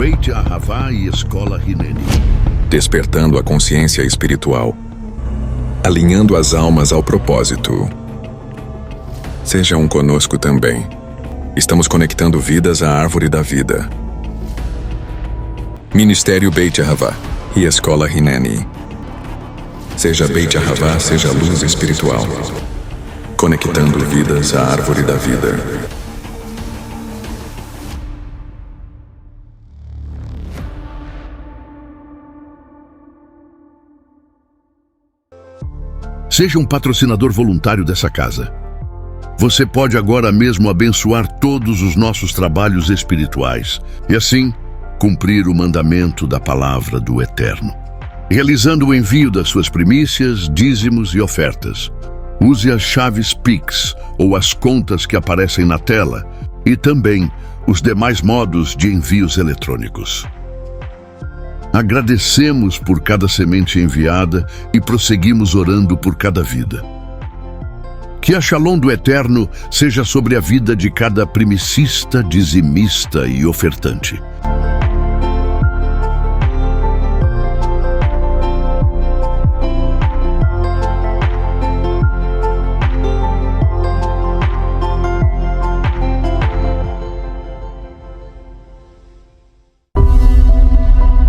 Beit Ahavá e Escola Hineni. Despertando a consciência espiritual, alinhando as almas ao propósito. Sejam conosco também. Estamos conectando vidas à árvore da vida. Ministério Beit Ahavá e Escola Hineni. Seja Beit Ahavá, seja luz espiritual. Conectando vidas à árvore da vida. Seja um patrocinador voluntário dessa casa. Você pode agora mesmo abençoar todos os nossos trabalhos espirituais e assim cumprir o mandamento da palavra do Eterno. Realizando o envio das suas primícias, dízimos e ofertas. Use as chaves Pix ou as contas que aparecem na tela e também os demais modos de envios eletrônicos. Agradecemos por cada semente enviada e prosseguimos orando por cada vida. Que a Shalom do Eterno seja sobre a vida de cada primicista, dizimista e ofertante.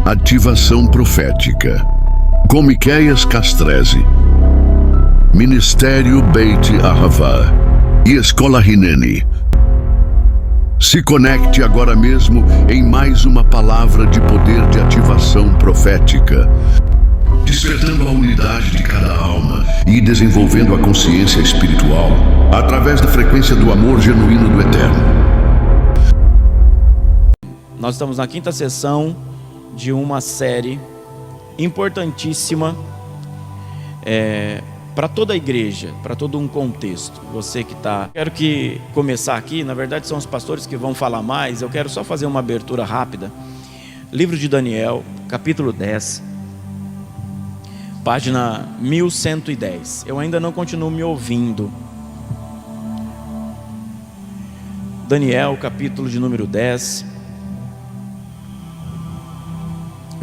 Ativação profética. Com Miqueias Castrese. Ministério Beit Ahavá e Escola Hineni. Se conecte agora mesmo em mais uma palavra de poder de ativação profética, despertando a unidade de cada alma e desenvolvendo a consciência espiritual através da frequência do amor genuíno do Eterno. Nós estamos na 5ª sessão de uma série importantíssima para toda a igreja, para todo um contexto. Você que está... Quero que começar aqui, na verdade são os pastores que vão falar mais, eu quero só fazer uma abertura rápida. Livro de Daniel, capítulo 10, página 1110. Eu ainda não continuo me ouvindo. Daniel, capítulo de número 10,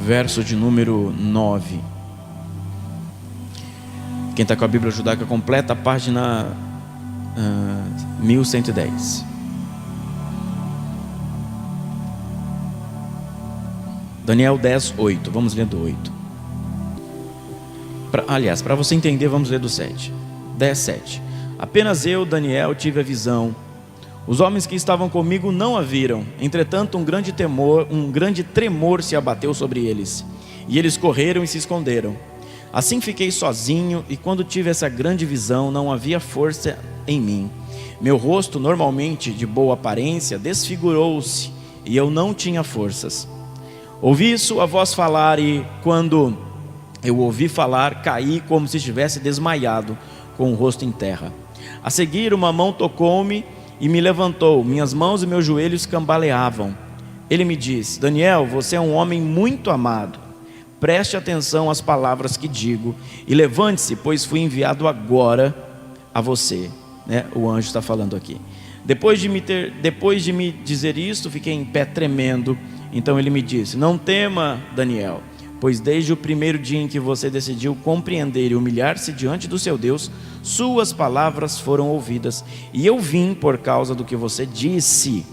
verso de número 9. Quem está com a Bíblia Judaica completa, página 1110. Daniel 10, 8. Vamos ler do 8. Aliás, para você entender, vamos ler do 7. 10, 7. Apenas eu, Daniel, tive a visão. Os homens que estavam comigo não a viram. Entretanto, um grande tremor se abateu sobre eles. E eles correram e se esconderam. Assim fiquei sozinho, e quando tive essa grande visão, não havia força em mim. Meu rosto, normalmente de boa aparência, desfigurou-se, e eu não tinha forças. Ouvi sua voz falar, e quando eu ouvi falar, caí como se estivesse desmaiado, com o rosto em terra. A seguir, uma mão tocou-me e me levantou. Minhas mãos e meus joelhos cambaleavam. Ele me disse: Daniel, você é um homem muito amado. Preste atenção às palavras que digo e levante-se, pois fui enviado agora a você. O anjo está falando aqui. Depois de me dizer isto, fiquei em pé tremendo. Então ele me disse: não tema, Daniel, pois desde o primeiro dia em que você decidiu compreender e humilhar-se diante do seu Deus, suas palavras foram ouvidas, e eu vim por causa do que você disse.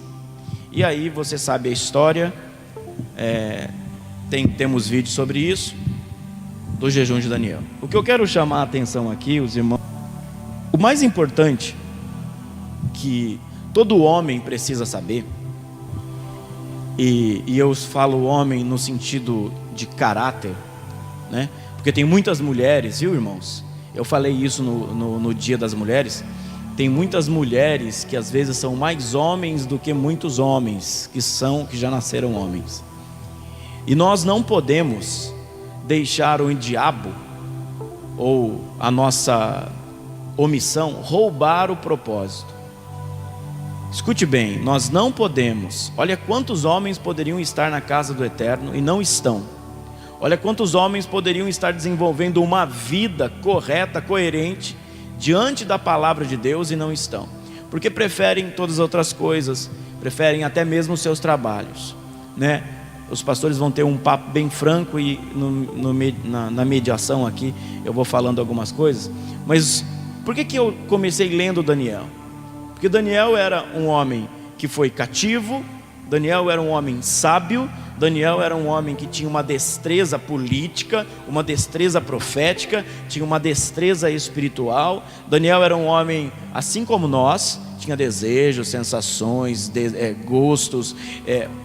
E aí você sabe a história, temos vídeo sobre isso, do jejum de Daniel. O que eu quero chamar a atenção aqui, os irmãos, o mais importante que todo homem precisa saber, e eu falo homem no sentido de caráter, porque tem muitas mulheres, viu, irmãos? Eu falei isso no Dia das Mulheres. Tem muitas mulheres que às vezes são mais homens do que muitos homens que já nasceram homens. E nós não podemos deixar o diabo ou a nossa omissão roubar o propósito. Escute bem, nós não podemos. Olha quantos homens poderiam estar na casa do Eterno e não estão. Olha quantos homens poderiam estar desenvolvendo uma vida correta, coerente, diante da palavra de Deus e não estão. Porque preferem todas as outras coisas, preferem até mesmo os seus trabalhos, Os pastores vão ter um papo bem franco e na mediação aqui eu vou falando algumas coisas. Mas por que eu comecei lendo Daniel? Porque Daniel era um homem que foi cativo, Daniel era um homem sábio, Daniel era um homem que tinha uma destreza política, uma destreza profética, tinha uma destreza espiritual. Daniel era um homem assim como nós, tinha desejos, sensações, gostos,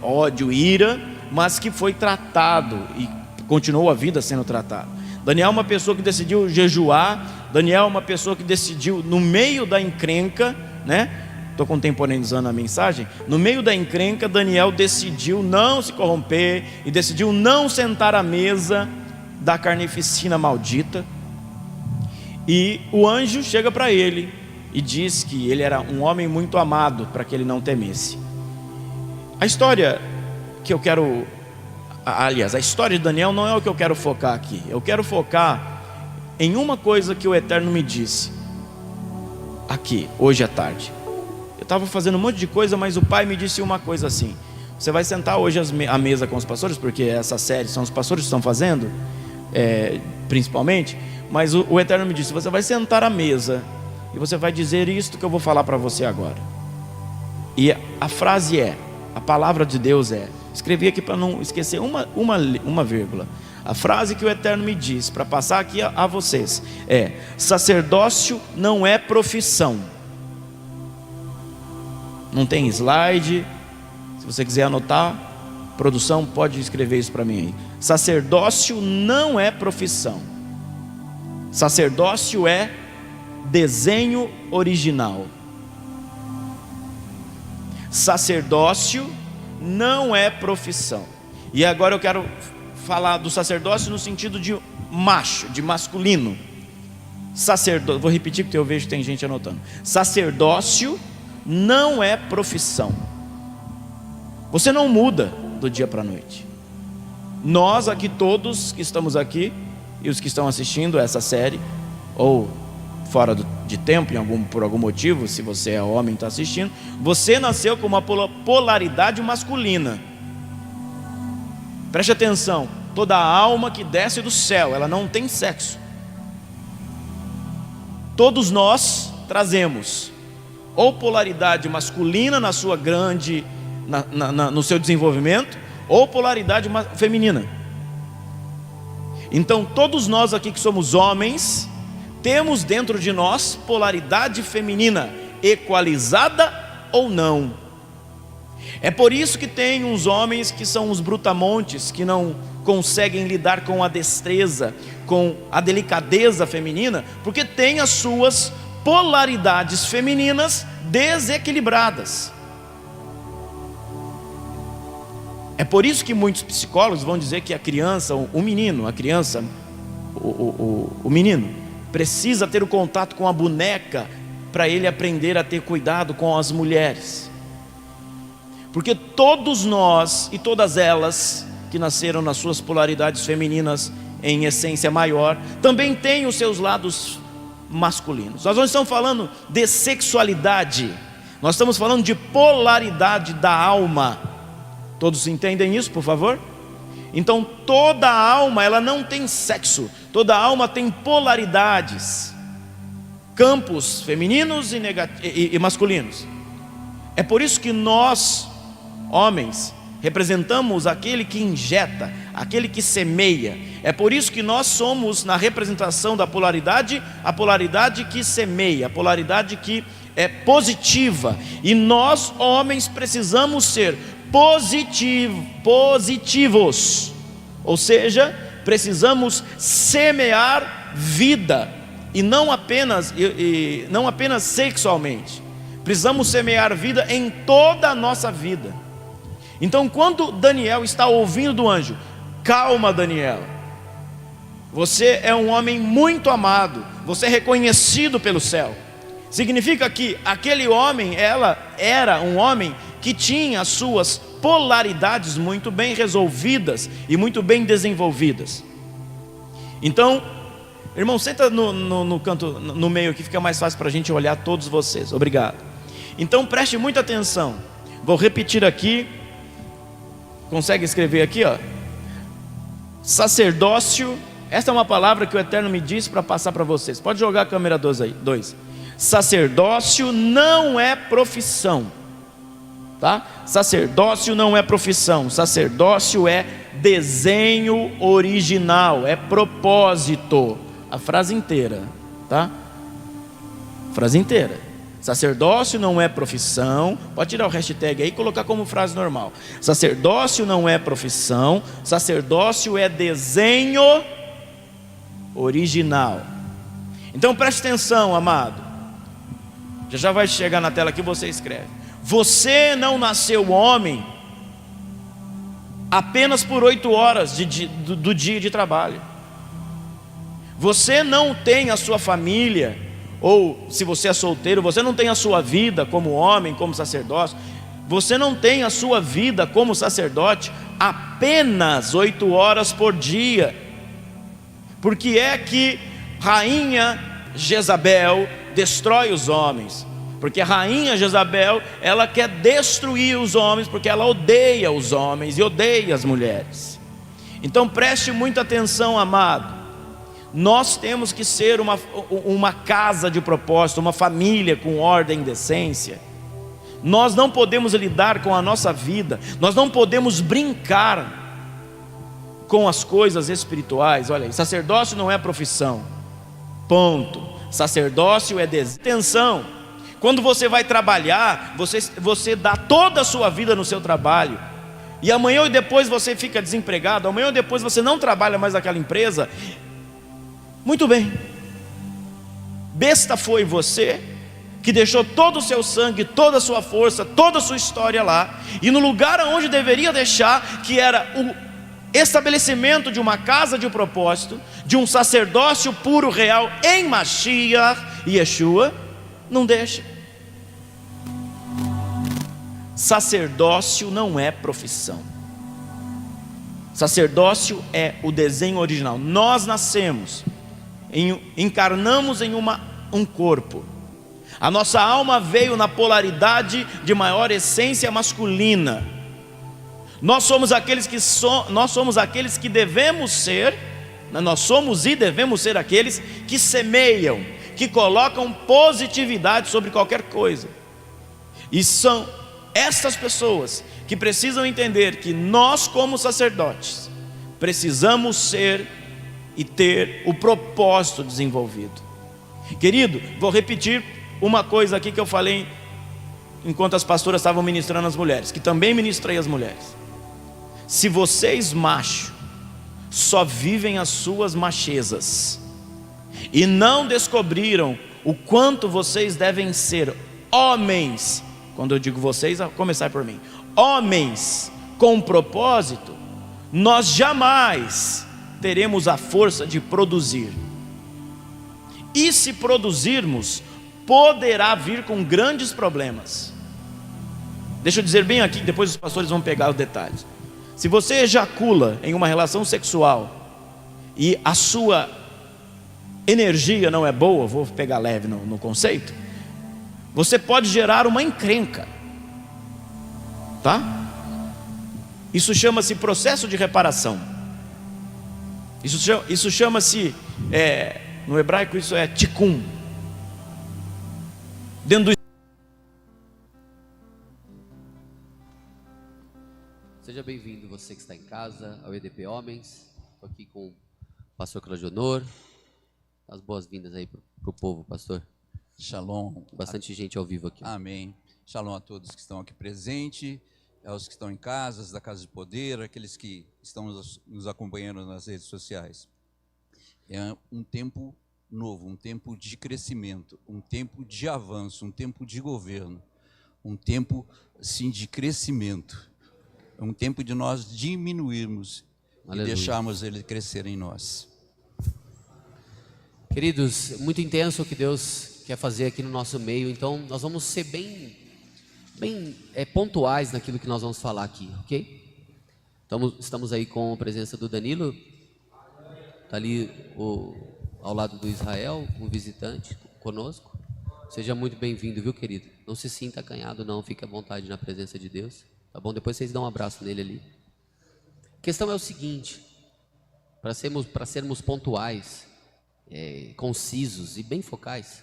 ódio, ira, mas que foi tratado e continuou a vida sendo tratado. Daniel é uma pessoa que decidiu jejuar, Daniel é uma pessoa que decidiu, no meio da encrenca, né? Estou contemporaneizando a mensagem. No meio da encrenca, Daniel decidiu não se corromper e decidiu não sentar à mesa da carnificina maldita. E o anjo chega para ele e diz que ele era um homem muito amado, para que ele não temesse. A história que eu quero, aliás, a história de Daniel não é o que eu quero focar aqui. Eu quero focar em uma coisa que o Eterno me disse aqui, hoje à tarde. Eu estava fazendo um monte de coisa, mas o Pai me disse uma coisa assim: você vai sentar hoje à mesa com os pastores, porque essa série são os pastores que estão fazendo, principalmente. Mas o Eterno me disse: você vai sentar à mesa e você vai dizer isto que eu vou falar para você agora. E a frase a palavra de Deus escrevi aqui para não esquecer uma vírgula. A frase que o Eterno me diz para passar aqui a vocês sacerdócio não é profissão. Não tem slide. Se você quiser anotar, produção, pode escrever isso para mim aí. Sacerdócio não é profissão. Sacerdócio é desenho original. Sacerdócio não é profissão. E agora eu quero falar do sacerdócio no sentido de macho, de masculino. Sacerdócio, vou repetir porque eu vejo que tem gente anotando. Sacerdócio não é profissão. Você não muda do dia para a noite. Nós aqui, todos que estamos aqui e os que estão assistindo essa série, ou fora de tempo, por algum motivo, se você é homem e está assistindo, você nasceu com uma polaridade masculina. Preste atenção: toda alma que desce do céu, ela não tem sexo. Todos nós trazemos ou polaridade masculina na sua grande, no seu desenvolvimento, ou polaridade feminina. Então todos nós aqui que somos homens, temos dentro de nós polaridade feminina, equalizada ou não. É por isso que tem uns homens que são uns brutamontes, que não conseguem lidar com a destreza, com a delicadeza feminina, porque tem as suas polaridades femininas desequilibradas. É por isso que muitos psicólogos vão dizer que a criança, o menino precisa ter o contato com a boneca para ele aprender a ter cuidado com as mulheres. Porque todos nós e todas elas que nasceram nas suas polaridades femininas em essência maior, também têm os seus lados masculinos. Nós não estamos falando de sexualidade, nós estamos falando de polaridade da alma. Todos entendem isso, por favor? Então toda alma, ela não tem sexo, toda alma tem polaridades, campos femininos e masculinos. É por isso que nós, homens, representamos aquele que injeta, aquele que semeia. É por isso que nós somos, na representação da polaridade, a polaridade que semeia, a polaridade que é positiva. E nós, homens, precisamos ser positivos, ou seja, precisamos semear vida, e não apenas sexualmente. Precisamos semear vida em toda a nossa vida. Então quando Daniel está ouvindo do anjo: calma, Daniel, você é um homem muito amado, você é reconhecido pelo céu. Significa que aquele homem, ela era um homem que tinha as suas polaridades muito bem resolvidas e muito bem desenvolvidas. Então, irmão, senta no canto, no meio, que fica mais fácil para a gente olhar todos vocês. Obrigado. Então preste muita atenção. Vou repetir aqui. Consegue escrever aqui, ó? Sacerdócio. Esta é uma palavra que o Eterno me disse para passar para vocês. Pode jogar a câmera 2 aí. 2. Sacerdócio não é profissão, tá? Sacerdócio não é profissão. Sacerdócio é desenho original, é propósito. A frase inteira, tá? Frase inteira. Sacerdócio não é profissão. Pode tirar o hashtag aí e colocar como frase normal. Sacerdócio não é profissão. Sacerdócio é desenho original. Então preste atenção, amado. Já vai chegar na tela que você escreve. Você não nasceu homem apenas por 8 horas do dia de trabalho. Você não tem a sua família, ou se você é solteiro, você não tem a sua vida como homem, como sacerdote. Você não tem a sua vida como sacerdote apenas 8 horas por dia. Porque é que rainha Jezabel destrói os homens? Porque a rainha Jezabel, ela quer destruir os homens, porque ela odeia os homens e odeia as mulheres. Então preste muita atenção, amado. Nós temos que ser uma casa de propósito, uma família com ordem e decência. Nós não podemos lidar com a nossa vida, nós não podemos brincar com as coisas espirituais. Olha aí, sacerdócio não é profissão, ponto. Sacerdócio é detenção. Quando você vai trabalhar, você dá toda a sua vida no seu trabalho, e amanhã ou depois você fica desempregado, amanhã ou depois você não trabalha mais naquela empresa. Muito bem, besta foi você que deixou todo o seu sangue, toda a sua força, toda a sua história lá, e no lugar onde deveria deixar, que era o estabelecimento de uma casa de propósito, de um sacerdócio puro, real, em Mashiach e Yeshua, não deixa. Sacerdócio não é profissão. Sacerdócio é o desenho original. Nós nascemos, encarnamos em um corpo. A nossa alma veio na polaridade de maior essência masculina. Nós somos aqueles que devemos ser, nós somos e devemos ser aqueles que semeiam, que colocam positividade sobre qualquer coisa. E são essas pessoas que precisam entender que nós, como sacerdotes, precisamos ser e ter o propósito desenvolvido. Querido, vou repetir uma coisa aqui que eu falei enquanto as pastoras estavam ministrando as mulheres, que também ministrei as mulheres. Se vocês, macho, só vivem as suas machezas e não descobriram o quanto vocês devem ser homens, quando eu digo vocês, a começar por mim, homens com propósito, nós jamais teremos a força de produzir. E se produzirmos, poderá vir com grandes problemas. Deixa eu dizer bem aqui, depois os pastores vão pegar os detalhes. Se você ejacula em uma relação sexual e a sua energia não é boa, vou pegar leve no conceito, você pode gerar uma encrenca, tá? Isso chama-se processo de reparação. Isso chama-se, no hebraico isso é tikkun. Dentro do... Seja bem-vindo você que está em casa ao EDP Homens. Estou aqui com o pastor Claudionor. As boas-vindas aí para o povo, pastor. Shalom. Bastante gente ao vivo aqui. Amém. Shalom a todos que estão aqui presentes, aos que estão em casas, da Casa de Poder, aqueles que estão nos acompanhando nas redes sociais. É um tempo novo, um tempo de crescimento, um tempo de avanço, um tempo de governo, um tempo, sim, de crescimento. É um tempo de nós diminuirmos e deixarmos ele crescer em nós. Queridos, muito intenso o que Deus quer fazer aqui no nosso meio, então nós vamos ser bem pontuais naquilo que nós vamos falar aqui, ok? Estamos aí com a presença do Danilo, está ali ao lado do Israel, um visitante conosco. Seja muito bem-vindo, viu, querido? Não se sinta acanhado não, fique à vontade na presença de Deus, tá bom? Depois vocês dão um abraço nele ali. questão é o seguinte, para sermos pontuais, concisos e bem focais.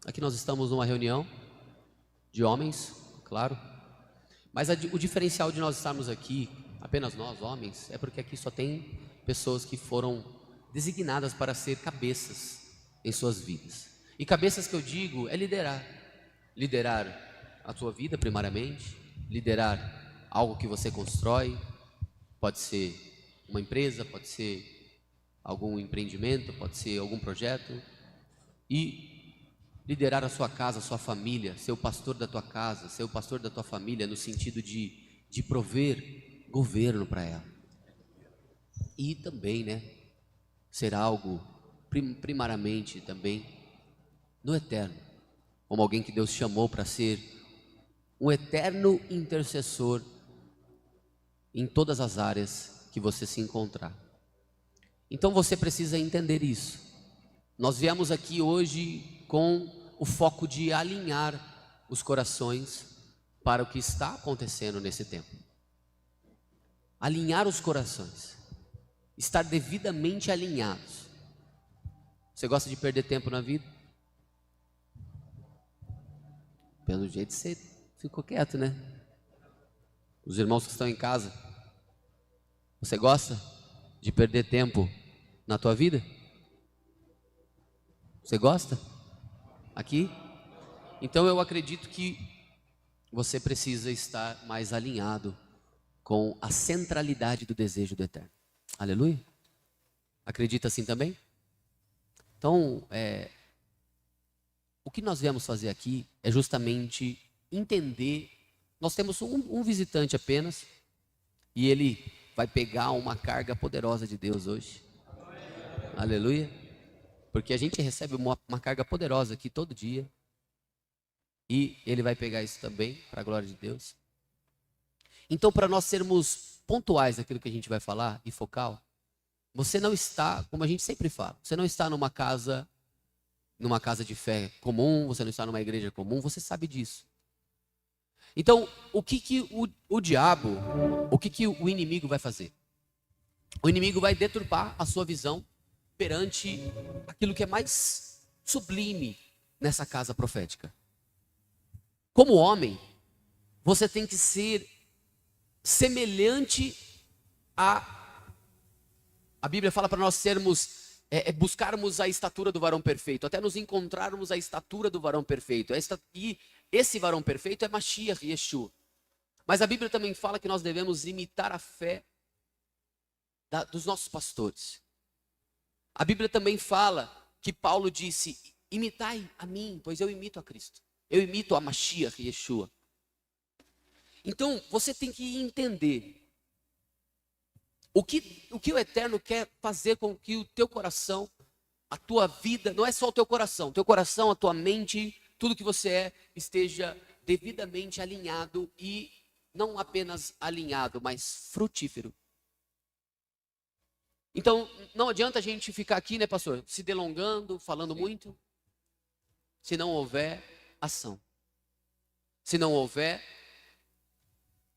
Aqui nós estamos numa reunião de homens, claro, mas o diferencial de nós estarmos aqui, apenas nós homens, é porque aqui só tem pessoas que foram designadas para ser cabeças em suas vidas. E cabeças que eu digo é liderar a sua vida primariamente, liderar algo que você constrói, pode ser uma empresa, pode ser algum empreendimento, pode ser algum projeto, e liderar a sua casa, a sua família, ser o pastor da tua casa, ser o pastor da tua família, no sentido de prover governo para ela. E também, ser algo primariamente também no eterno, como alguém que Deus chamou para ser um eterno intercessor em todas as áreas que você se encontrar. Então você precisa entender isso. Nós viemos aqui hoje com o foco de alinhar os corações para o que está acontecendo nesse tempo. Alinhar os corações, estar devidamente alinhados. Você gosta de perder tempo na vida? Pelo jeito você ficou quieto, né? Os irmãos que estão em casa, você gosta de perder tempo na tua vida? Você gosta? Aqui? Então eu acredito que você precisa estar mais alinhado com a centralidade do desejo do Eterno. Aleluia? Acredita assim também? Então, o que nós viemos fazer aqui é justamente entender. Nós temos um visitante apenas, e ele vai pegar uma carga poderosa de Deus hoje. Aleluia? Porque a gente recebe uma carga poderosa aqui todo dia, e ele vai pegar isso também, para a glória de Deus. Então, para nós sermos pontuais naquilo que a gente vai falar e focal, você não está, como a gente sempre fala, você não está numa casa de fé comum, você não está numa igreja comum, você sabe disso. Então, o que o diabo, o que o inimigo vai fazer? O inimigo vai deturpar a sua visão perante aquilo que é mais sublime nessa casa profética. Como homem, você tem que ser semelhante a Bíblia fala para nós sermos, buscarmos a estatura do varão perfeito, até nos encontrarmos a estatura do varão perfeito. E esse varão perfeito é Mashiach, Yeshua. Mas a Bíblia também fala que nós devemos imitar a fé dos nossos pastores. A Bíblia também fala que Paulo disse: imitai a mim, pois eu imito a Cristo. Eu imito a Mashiach, Yeshua. Então, você tem que entender o que o Eterno quer fazer com que o teu coração, a tua vida, não é só o teu coração, a tua mente, tudo que você esteja devidamente alinhado, e não apenas alinhado, mas frutífero. Então, não adianta a gente ficar aqui, né, pastor, se delongando, falando muito, se não houver ação. Se não houver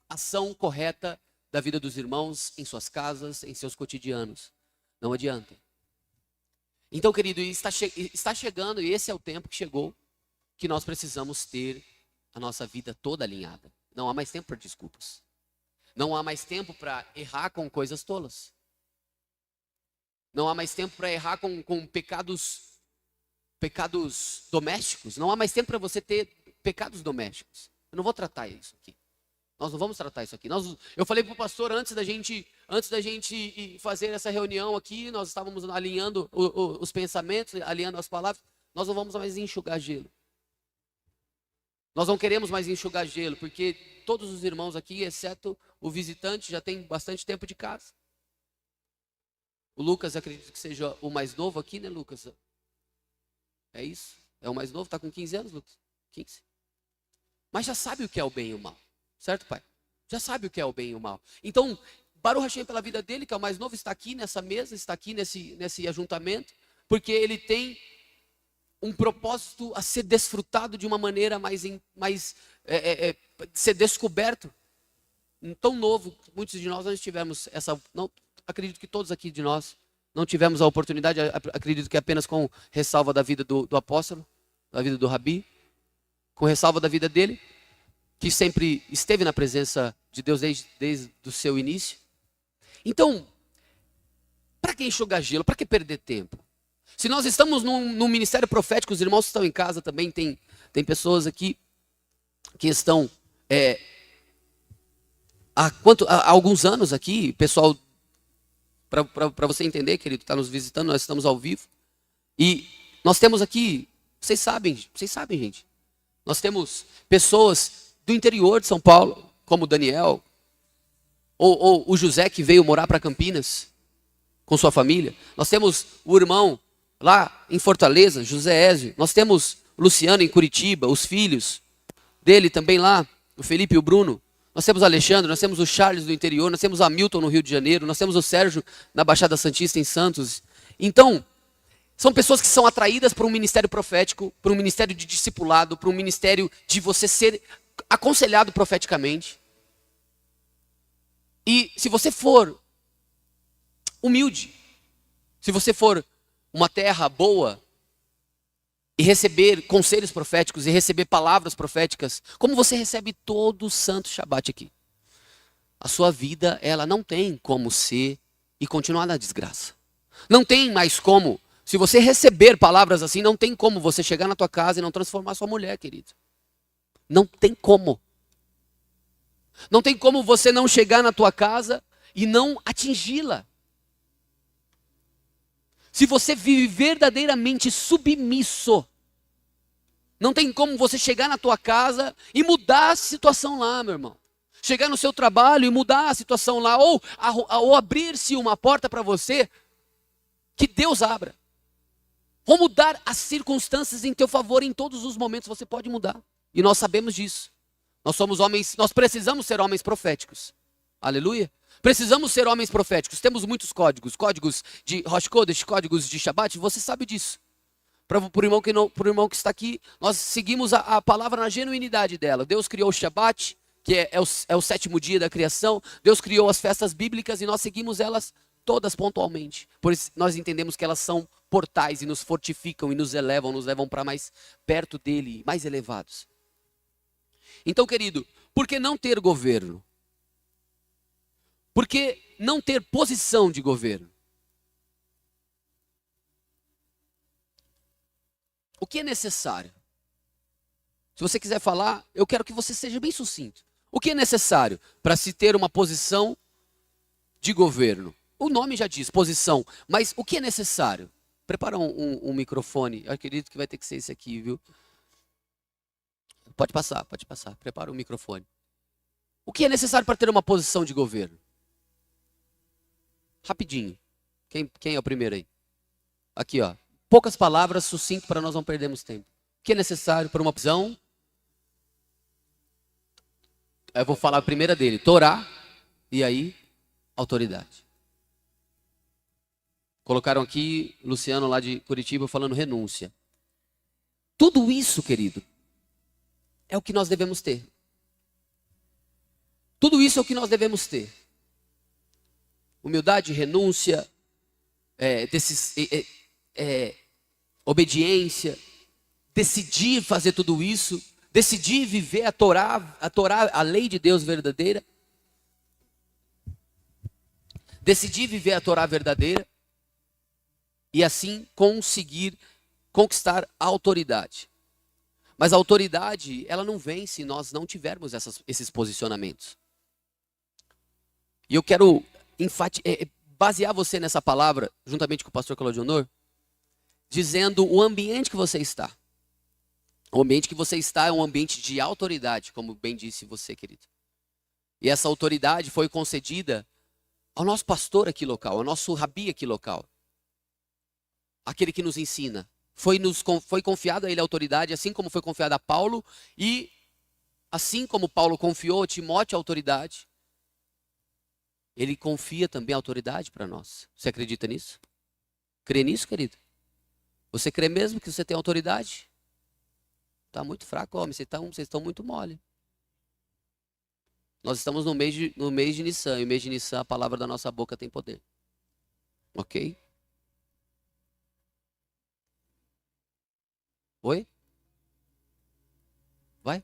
ação correta da vida dos irmãos, em suas casas, em seus cotidianos. Não adianta. Então, querido, está chegando, e esse é o tempo que chegou, que nós precisamos ter a nossa vida toda alinhada. Não há mais tempo para desculpas. Não há mais tempo para errar com coisas tolas. Não há mais tempo para errar com pecados domésticos. Não há mais tempo para você ter pecados domésticos. Eu não vou tratar isso aqui. Nós não vamos tratar isso aqui. Eu falei para o pastor antes da gente fazer essa reunião aqui, nós estávamos alinhando os pensamentos, alinhando as palavras. Nós não vamos mais enxugar gelo. Nós não queremos mais enxugar gelo, porque todos os irmãos aqui, exceto o visitante, já tem bastante tempo de casa. O Lucas, acredito que seja o mais novo aqui, né, Lucas? É isso? É o mais novo? Está com 15 anos, Lucas? 15. Mas já sabe o que é o bem e o mal. Certo, pai? Já sabe o que é o bem e o mal. Então, Baruch Hashem, pela vida dele, que é o mais novo, está aqui nessa mesa, está aqui nesse ajuntamento, porque ele tem um propósito a ser desfrutado de uma maneira mais ser descoberto. tão novo, muitos de nós não tivemos essa, não, acredito que todos aqui de nós não tivemos a oportunidade, acredito que apenas com ressalva da vida do apóstolo, da vida do Rabi, com ressalva da vida dele, que sempre esteve na presença de Deus desde o seu início. Então, para que enxugar gelo? Para que perder tempo? Se nós estamos num ministério profético, os irmãos que estão em casa também, tem pessoas aqui que estão há alguns anos aqui, pessoal, para você entender, querido, está nos visitando, nós estamos ao vivo. E nós temos aqui, vocês sabem, gente, nós temos pessoas do interior de São Paulo, como o Daniel, ou o José que veio morar para Campinas com sua família. Nós temos o irmão lá em Fortaleza, José Ézio. Nós temos o Luciano em Curitiba, os filhos dele também lá, o Felipe e o Bruno. Nós temos o Alexandre, nós temos o Charles do interior, nós temos o Hamilton no Rio de Janeiro, nós temos o Sérgio na Baixada Santista em Santos. Então, são pessoas que são atraídas para um ministério profético, para um ministério de discipulado, para um ministério de você ser aconselhado profeticamente. E se você for humilde, se você for uma terra boa e receber conselhos proféticos e receber palavras proféticas, como você recebe todo o santo Shabat aqui, a sua vida, ela não tem como ser e continuar na desgraça. Não tem mais como, se você receber palavras assim, não tem como você chegar na tua casa e não transformar sua mulher, querido. Não tem como. Não tem como você não chegar na tua casa e não atingi-la. Se você vive verdadeiramente submisso, não tem como você chegar na tua casa e mudar a situação lá, meu irmão. Chegar no seu trabalho e mudar a situação lá, ou abrir-se uma porta para você, que Deus abra. Ou mudar as circunstâncias em teu favor, em todos os momentos você pode mudar. E nós sabemos disso. Nós somos homens, nós precisamos ser homens proféticos. Aleluia. Precisamos ser homens proféticos. Temos muitos códigos. Códigos de Rosh Kodesh, códigos de Shabat. Você sabe disso. Para o irmão que está aqui, nós seguimos a palavra na genuinidade dela. Deus criou o Shabat, que é o sétimo dia da criação. Deus criou as festas bíblicas e nós seguimos elas todas pontualmente. Por isso nós entendemos que elas são portais e nos fortificam e nos levam para mais perto dele, mais elevados. Então, querido, por que não ter governo? Por que não ter posição de governo? O que é necessário? Se você quiser falar, eu quero que você seja bem sucinto. O que é necessário para se ter uma posição de governo? O nome já diz, posição. Mas o que é necessário? Prepara um microfone. Eu acredito que vai ter que ser esse aqui, viu? Pode passar. Prepara o microfone. O que é necessário para ter uma posição de governo? Rapidinho. Quem é o primeiro aí? Aqui, ó. Poucas palavras, sucinto, para nós não perdermos tempo. O que é necessário para uma posição? Eu vou falar a primeira dele. Torá. E aí, autoridade. Colocaram aqui, Luciano lá de Curitiba, falando renúncia. Tudo isso, querido, é o que nós devemos ter. Tudo isso é o que nós devemos ter. Humildade, renúncia, obediência, decidir fazer tudo isso, decidir viver a Torá, a lei de Deus verdadeira, decidir viver a Torá verdadeira e assim conseguir conquistar a autoridade. Mas a autoridade, ela não vem se nós não tivermos esses posicionamentos. E eu quero basear você nessa palavra, juntamente com o pastor Claudio Honor, dizendo o ambiente que você está. O ambiente que você está é um ambiente de autoridade, como bem disse você, querido. E essa autoridade foi concedida ao nosso pastor aqui local, ao nosso rabi aqui local. Aquele que nos ensina. Foi confiado a ele a autoridade, assim como foi confiada a Paulo, e assim como Paulo confiou a Timóteo a autoridade, ele confia também a autoridade para nós. Você acredita nisso? Crê nisso, querido? Você crê mesmo que você tem autoridade? Está muito fraco, homem. Vocês estão muito mole. Nós estamos no mês de Nissan, e o mês de Nissan, a palavra da nossa boca tem poder. Ok? Oi? Vai?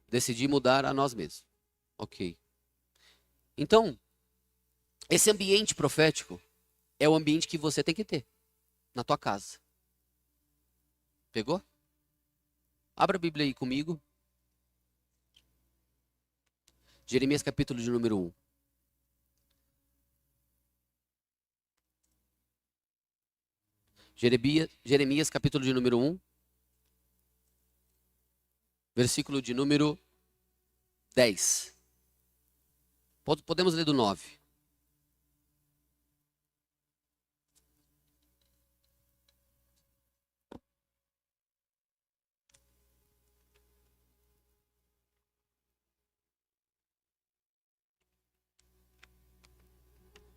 Decidi mudar a nós mesmos. Ok. Então, esse ambiente profético é o ambiente que você tem que ter na tua casa. Pegou? Abra a Bíblia aí comigo. Jeremias capítulo de número 1. Jeremias capítulo de número 1. Versículo de número 10. Podemos ler do 9.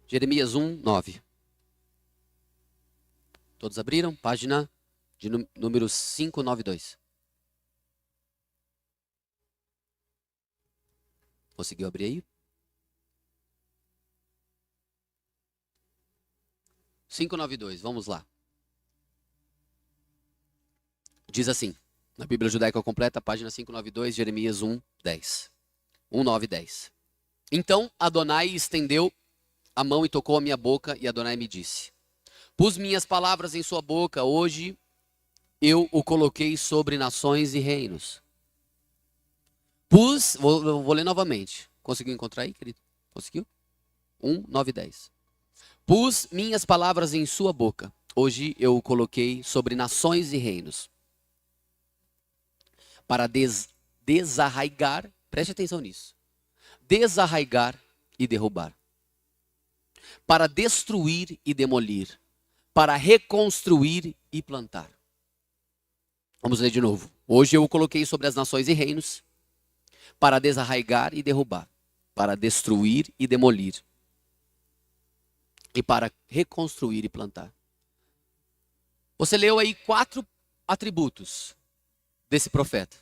Jeremias 1, 9. Todos abriram? Página de número 592. Conseguiu abrir aí? 592, vamos lá. Diz assim, na Bíblia Judaica Completa, página 592, Jeremias 1, 10. 1, 9, 10. Então Adonai estendeu a mão e tocou a minha boca, e Adonai me disse: pus minhas palavras em sua boca, hoje eu o coloquei sobre nações e reinos. Vou ler novamente. Conseguiu encontrar aí, querido? Conseguiu? 1, 9, 10. Pus minhas palavras em sua boca, hoje eu o coloquei sobre nações e reinos. Para desarraigar, preste atenção nisso, desarraigar e derrubar. Para destruir e demolir. Para reconstruir e plantar. Vamos ler de novo. Hoje eu o coloquei sobre as nações e reinos, para desarraigar e derrubar, para destruir e demolir, e para reconstruir e plantar. Você leu aí 4 atributos desse profeta.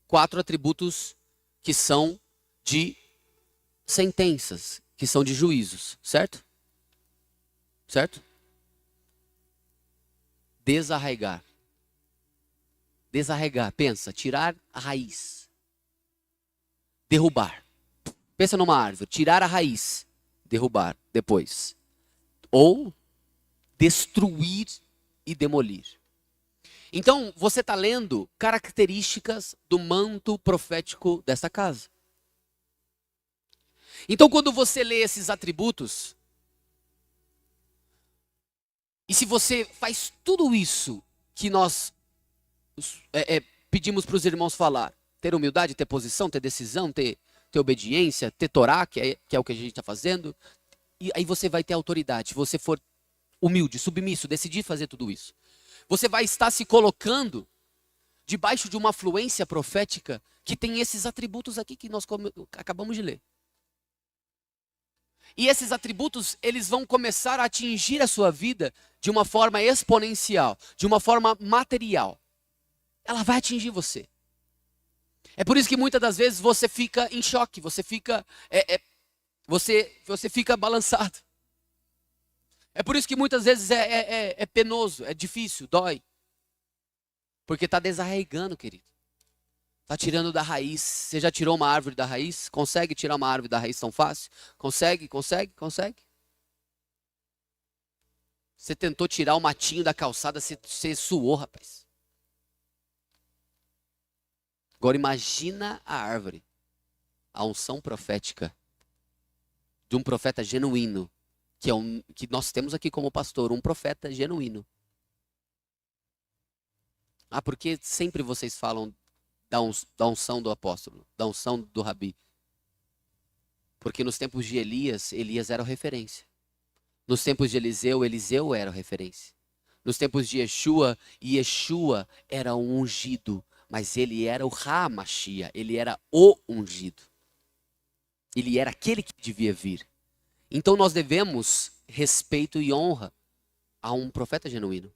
4 atributos que são de sentenças, que são de juízos, certo? Certo? Desarraigar. Desarraigar, pensa, tirar a raiz. Derrubar. Pensa numa árvore, tirar a raiz, derrubar depois. Ou destruir e demolir. Então, você está lendo características do manto profético dessa casa. Então, quando você lê esses atributos, e se você faz tudo isso que nós pedimos para os irmãos falar, ter humildade, ter posição, ter decisão, ter obediência, ter Torá, que é o que a gente está fazendo, e aí você vai ter autoridade. Se você for humilde, submisso, decidir fazer tudo isso, você vai estar se colocando debaixo de uma fluência profética que tem esses atributos aqui que nós acabamos de ler. E esses atributos, eles vão começar a atingir a sua vida de uma forma exponencial, de uma forma material. Ela vai atingir você. É por isso que muitas das vezes você fica em choque, você fica balançado. É por isso que muitas vezes é penoso, é difícil, dói. Porque está desarraigando, querido. Está tirando da raiz. Você já tirou uma árvore da raiz? Consegue tirar uma árvore da raiz tão fácil? Consegue? Você tentou tirar o matinho da calçada, você suou, rapaz. Agora imagina a árvore. A unção profética de um profeta genuíno, que nós temos aqui como pastor, um profeta genuíno. Ah, porque sempre vocês falam da unção do apóstolo, da unção do rabi? Porque nos tempos de Elias era referência. Nos tempos de Eliseu era referência. Nos tempos de Yeshua era um ungido, mas ele era o Hamashia, ele era o ungido. Ele era aquele que devia vir. Então nós devemos respeito e honra a um profeta genuíno.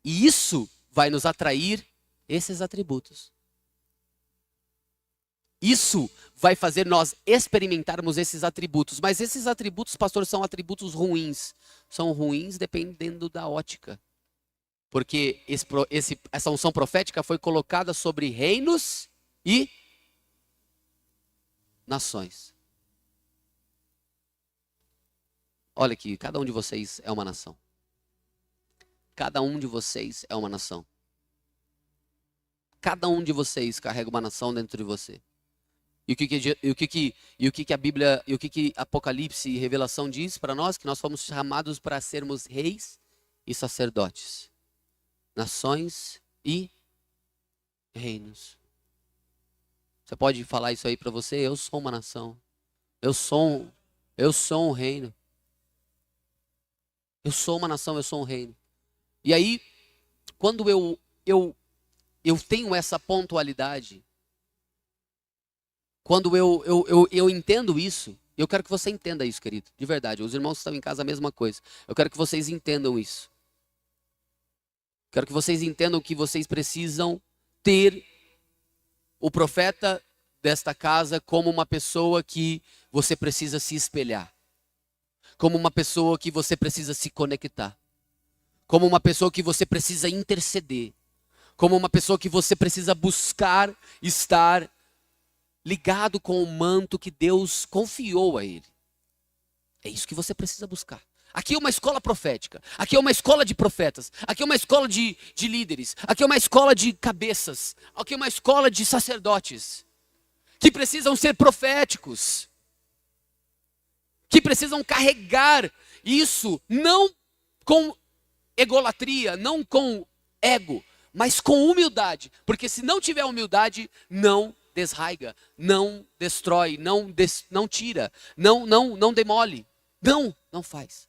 E isso vai nos atrair esses atributos. Isso vai fazer nós experimentarmos esses atributos. Mas esses atributos, pastor, são atributos ruins. São ruins dependendo da ótica. Porque essa unção profética foi colocada sobre reinos e nações. Olha aqui, cada um de vocês é uma nação. Cada um de vocês é uma nação. Cada um de vocês carrega uma nação dentro de você. E o que a Bíblia, e o que Apocalipse e Revelação diz para nós? Que nós fomos chamados para sermos reis e sacerdotes, nações e reinos. Você pode falar isso aí para você? Eu sou uma nação. Eu sou um reino. Eu sou uma nação, eu sou um reino. E aí, quando eu tenho essa pontualidade, quando eu entendo isso, eu quero que você entenda isso, querido, de verdade. Os irmãos que estão em casa, a mesma coisa. Eu quero que vocês entendam isso. Quero que vocês entendam que vocês precisam ter o profeta desta casa como uma pessoa que você precisa se espelhar. Como uma pessoa que você precisa se conectar. Como uma pessoa que você precisa interceder. Como uma pessoa que você precisa buscar estar ligado com o manto que Deus confiou a ele. É isso que você precisa buscar. Aqui é uma escola profética. Aqui é uma escola de profetas. Aqui é uma escola de líderes. Aqui é uma escola de cabeças. Aqui é uma escola de sacerdotes. Que precisam ser proféticos. Que precisam carregar isso, não com egolatria, não com ego, mas com humildade. Porque se não tiver humildade, não desraiga, não destrói, não tira, não demole. Não faz.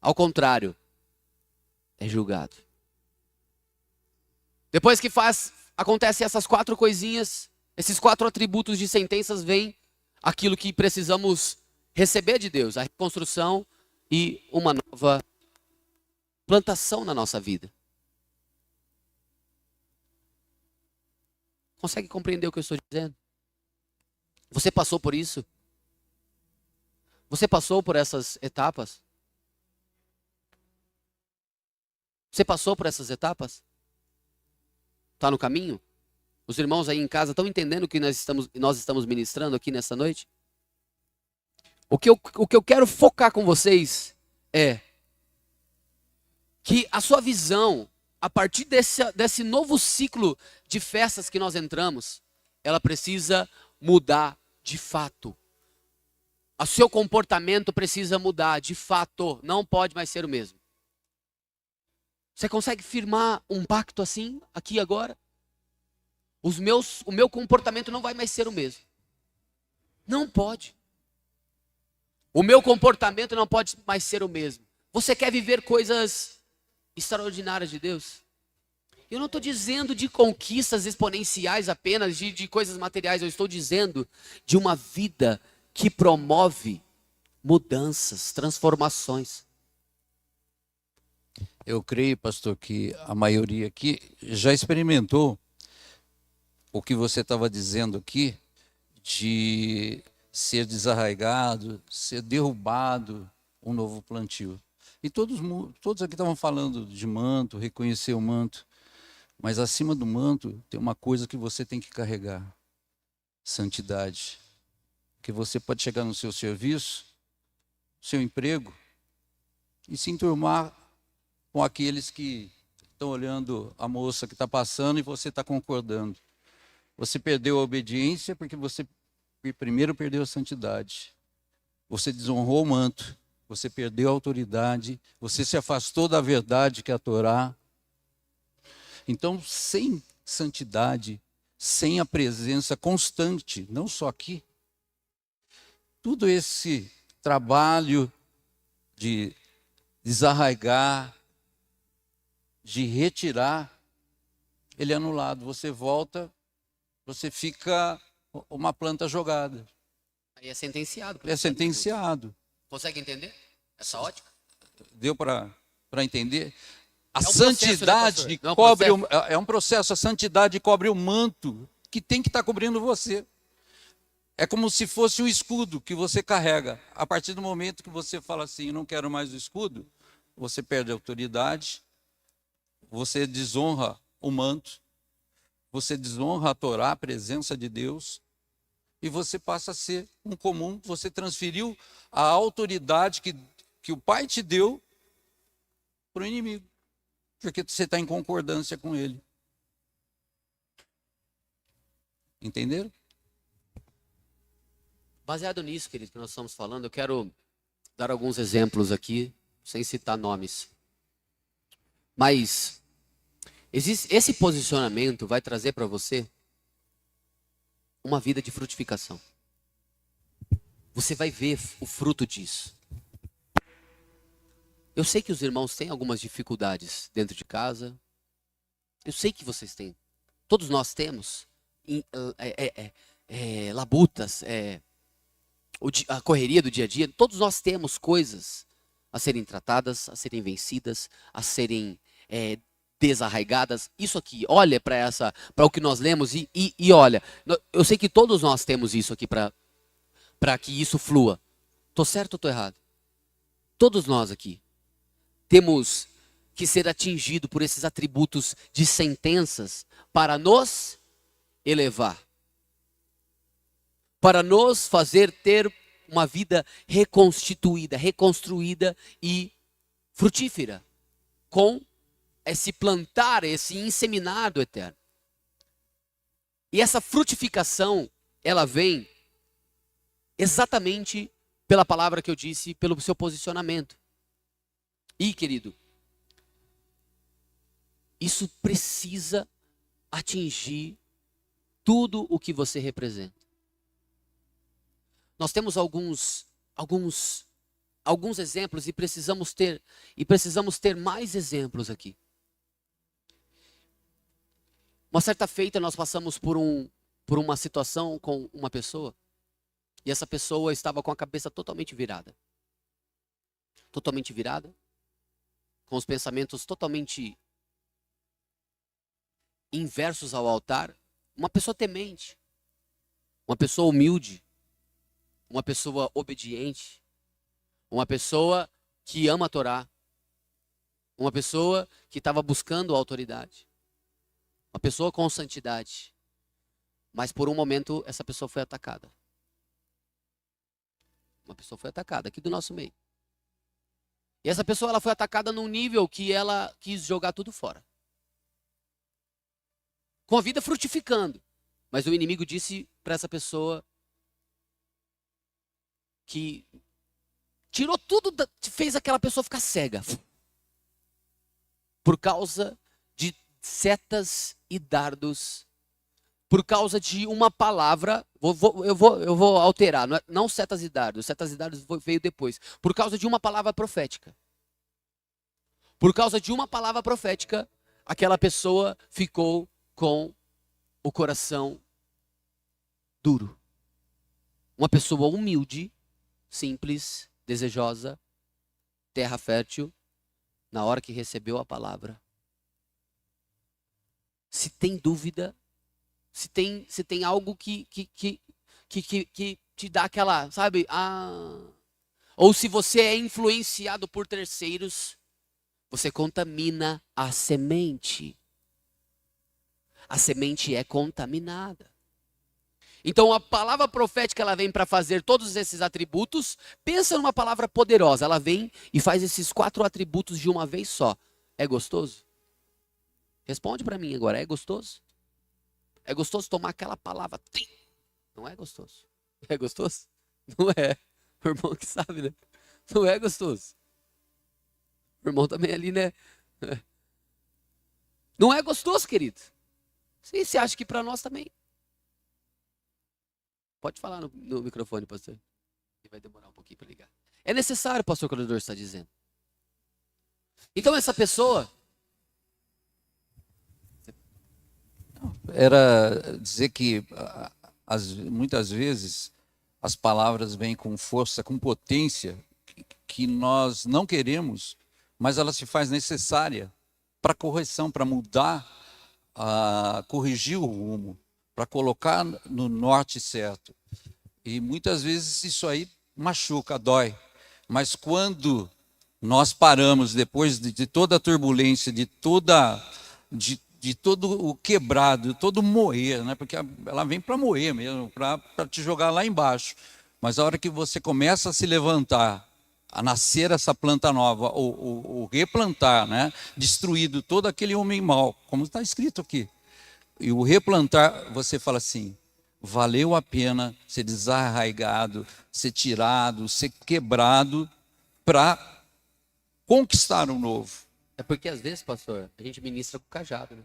Ao contrário, é julgado. Depois que acontece essas 4 coisinhas, esses 4 atributos de sentenças, vem aquilo que precisamos receber de Deus, a reconstrução e uma nova plantação na nossa vida. Consegue compreender o que eu estou dizendo? Você passou por isso? Você passou por essas etapas? Você passou por essas etapas? Está no caminho? Os irmãos aí em casa estão entendendo o que nós estamos ministrando aqui nessa noite? O que eu quero focar com vocês é que a sua visão, a partir desse novo ciclo de festas que nós entramos, ela precisa mudar de fato. O seu comportamento precisa mudar de fato, não pode mais ser o mesmo. Você consegue firmar um pacto assim, aqui agora? O meu comportamento não vai mais ser o mesmo. Não pode. O meu comportamento não pode mais ser o mesmo. Você quer viver coisas extraordinárias de Deus? Eu não estou dizendo de conquistas exponenciais apenas, de coisas materiais. Eu estou dizendo de uma vida que promove mudanças, transformações. Eu creio, pastor, que a maioria aqui já experimentou o que você estava dizendo aqui, de ser desarraigado, ser derrubado, um novo plantio. E todos aqui estavam falando de manto, reconhecer o manto. Mas acima do manto tem uma coisa que você tem que carregar: santidade. Que você pode chegar no seu serviço, seu emprego, e se enturmar com aqueles que estão olhando a moça que está passando e você está concordando. Você perdeu a obediência porque você primeiro perdeu a santidade. Você desonrou o manto, você perdeu a autoridade, você se afastou da verdade que é a Torá. Então, sem santidade, sem a presença constante, não só aqui, todo esse trabalho de desarraigar, de retirar, ele é anulado. Você volta, você fica uma planta jogada. Aí é sentenciado. É sentenciado. Consegue entender essa ótica? Deu para entender? A É um processo, santidade né, pastor? Não é um cobre processo? é um processo, a santidade cobre o manto que tem que estar cobrindo você. É como se fosse um escudo que você carrega. A partir do momento que você fala assim, eu não quero mais o escudo, você perde a autoridade, você desonra o manto, você desonra a Torá, a presença de Deus, e você passa a ser um comum, você transferiu a autoridade que o Pai te deu para o inimigo, porque você está em concordância com ele. Entenderam? Baseado nisso, querido, que nós estamos falando, eu quero dar alguns exemplos aqui, sem citar nomes. Mas esse posicionamento vai trazer para você uma vida de frutificação. Você vai ver o fruto disso. Eu sei que os irmãos têm algumas dificuldades dentro de casa. Eu sei que vocês têm. Todos nós temos labutas, a correria do dia a dia. Todos nós temos coisas a serem tratadas, a serem vencidas, a serem desarraigadas. Isso aqui, olha para o que nós lemos e olha, eu sei que todos nós temos isso aqui para que isso flua. Tô certo ou tô errado? Todos nós aqui temos que ser atingidos por esses atributos de sentenças para nos elevar, para nos fazer ter uma vida reconstituída, reconstruída e frutífera, com esse plantar, esse inseminar do eterno. E essa frutificação, ela vem exatamente pela palavra que eu disse, pelo seu posicionamento. E, querido, isso precisa atingir tudo o que você representa. Nós temos alguns exemplos e precisamos ter mais exemplos aqui. Uma certa feita nós passamos por uma situação com uma pessoa e essa pessoa estava com a cabeça totalmente virada. Totalmente virada, com os pensamentos totalmente inversos ao altar. Uma pessoa temente, uma pessoa humilde, uma pessoa obediente, uma pessoa que ama a Torá, uma pessoa que estava buscando a autoridade, uma pessoa com santidade. Mas por um momento essa pessoa foi atacada. Uma pessoa foi atacada aqui do nosso meio. E essa pessoa ela foi atacada num nível que ela quis jogar tudo fora. Com a vida frutificando. Mas o inimigo disse para essa pessoa que tirou tudo, fez aquela pessoa ficar cega. Por causa de setas e dardos. Por causa de uma palavra, eu vou alterar, não setas e dardos veio depois. Por causa de uma palavra profética. Por causa de uma palavra profética, aquela pessoa ficou com o coração duro. Uma pessoa humilde, simples, desejosa, terra fértil, na hora que recebeu a palavra. Se tem dúvida, se tem algo que te dá aquela, sabe? Ou se você é influenciado por terceiros, você contamina a semente. A semente é contaminada. Então a palavra profética ela vem para fazer todos esses atributos. Pensa numa palavra poderosa, ela vem e faz esses 4 atributos de uma vez só. É gostoso? Responde para mim agora, é gostoso? É gostoso tomar aquela palavra? Não é gostoso. É gostoso? Não é. O irmão que sabe, né? Não é gostoso. O irmão também ali, né? Não é gostoso, querido. Sim, você acha que para nós também? Pode falar no microfone, pastor. E vai demorar um pouquinho para ligar. É necessário, pastor, o que o corredor está dizendo. Então essa pessoa... Era dizer que muitas vezes as palavras vêm com força, com potência, que nós não queremos, mas ela se faz necessária para correção, para mudar, corrigir o rumo, para colocar no norte certo. E muitas vezes isso aí machuca, dói. Mas quando nós paramos, depois de toda a turbulência, de todo o quebrado, todo o moer, né? Porque ela vem para moer mesmo, para te jogar lá embaixo. Mas a hora que você começa a se levantar, a nascer essa planta nova, ou replantar, né? Destruído todo aquele homem mau, como está escrito aqui. E o replantar, você fala assim, valeu a pena ser desarraigado, ser tirado, ser quebrado para conquistar um novo. É porque às vezes, pastor, a gente ministra com o cajado, né?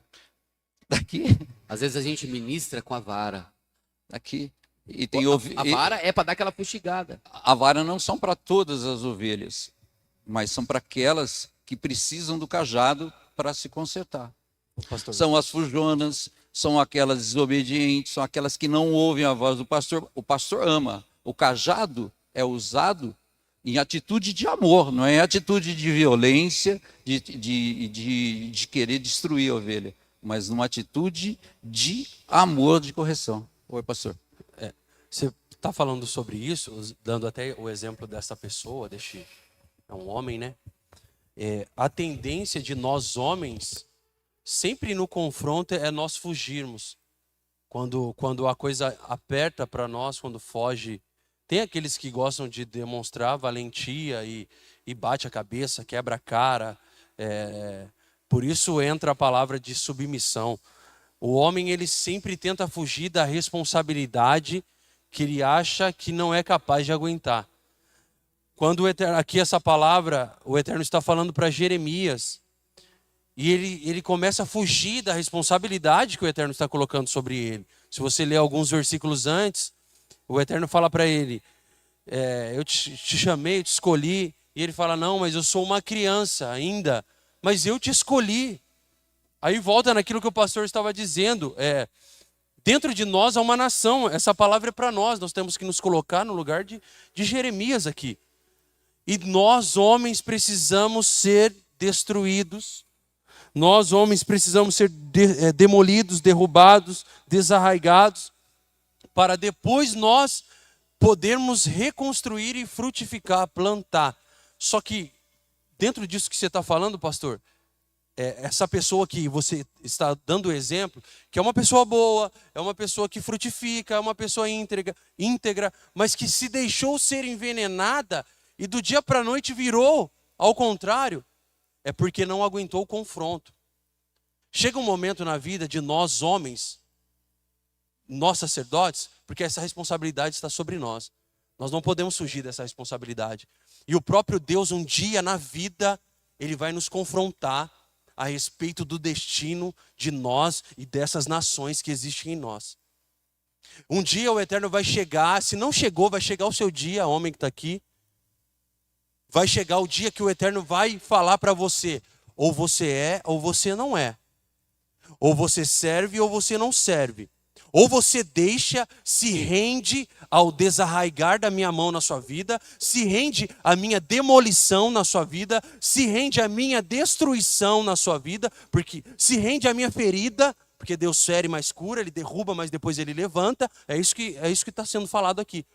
Daqui, Às vezes a gente ministra com a vara. daqui. E tem A vara é para dar aquela fustigada. A vara não são para todas as ovelhas, mas são para aquelas que precisam do cajado para se consertar. Pastor. São as fujonas, são aquelas desobedientes, são aquelas que não ouvem a voz do pastor. O pastor ama. O cajado é usado em atitude de amor, não é em atitude de violência, de querer destruir a ovelha, mas numa atitude de amor, de correção. Oi, pastor. Você está falando sobre isso, dando até o exemplo dessa pessoa, é um homem, né? A tendência de nós homens, sempre no confronto, é nós fugirmos. Quando a coisa aperta para nós, quando foge, tem aqueles que gostam de demonstrar valentia e bate a cabeça, quebra a cara. Por isso entra a palavra de submissão. O homem, ele sempre tenta fugir da responsabilidade que ele acha que não é capaz de aguentar. Quando aqui essa palavra, o Eterno está falando para Jeremias, e ele começa a fugir da responsabilidade que o Eterno está colocando sobre ele. Se você ler alguns versículos antes, o Eterno fala para ele, eu te chamei, eu te escolhi, e ele fala, não, mas eu sou uma criança ainda, mas eu te escolhi. Aí volta naquilo que o pastor estava dizendo, dentro de nós há uma nação, essa palavra é para nós temos que nos colocar no lugar de Jeremias aqui. E nós, homens, precisamos ser destruídos, nós, homens, precisamos ser demolidos, derrubados, desarraigados, para depois nós podermos reconstruir e frutificar, plantar. Só que, dentro disso que você está falando, pastor, essa pessoa que você está dando o exemplo, que é uma pessoa boa, é uma pessoa que frutifica, é uma pessoa íntegra, mas que se deixou ser envenenada e do dia para a noite virou ao contrário, é porque não aguentou o confronto. Chega um momento na vida de nós homens, nós sacerdotes, porque essa responsabilidade está sobre nós. Nós não podemos fugir dessa responsabilidade. E o próprio Deus, um dia na vida, Ele vai nos confrontar a respeito do destino de nós e dessas nações que existem em nós. Um dia o Eterno vai chegar, se não chegou, vai chegar o seu dia, homem que está aqui. Vai chegar o dia que o Eterno vai falar para você, ou você é, ou você não é. Ou você serve, ou você não serve. Ou você deixa, se rende ao desarraigar da minha mão na sua vida, se rende à minha demolição na sua vida, se rende à minha destruição na sua vida, porque se rende à minha ferida, porque Deus fere, mas cura, Ele derruba, mas depois Ele levanta. É isso que está sendo falado aqui.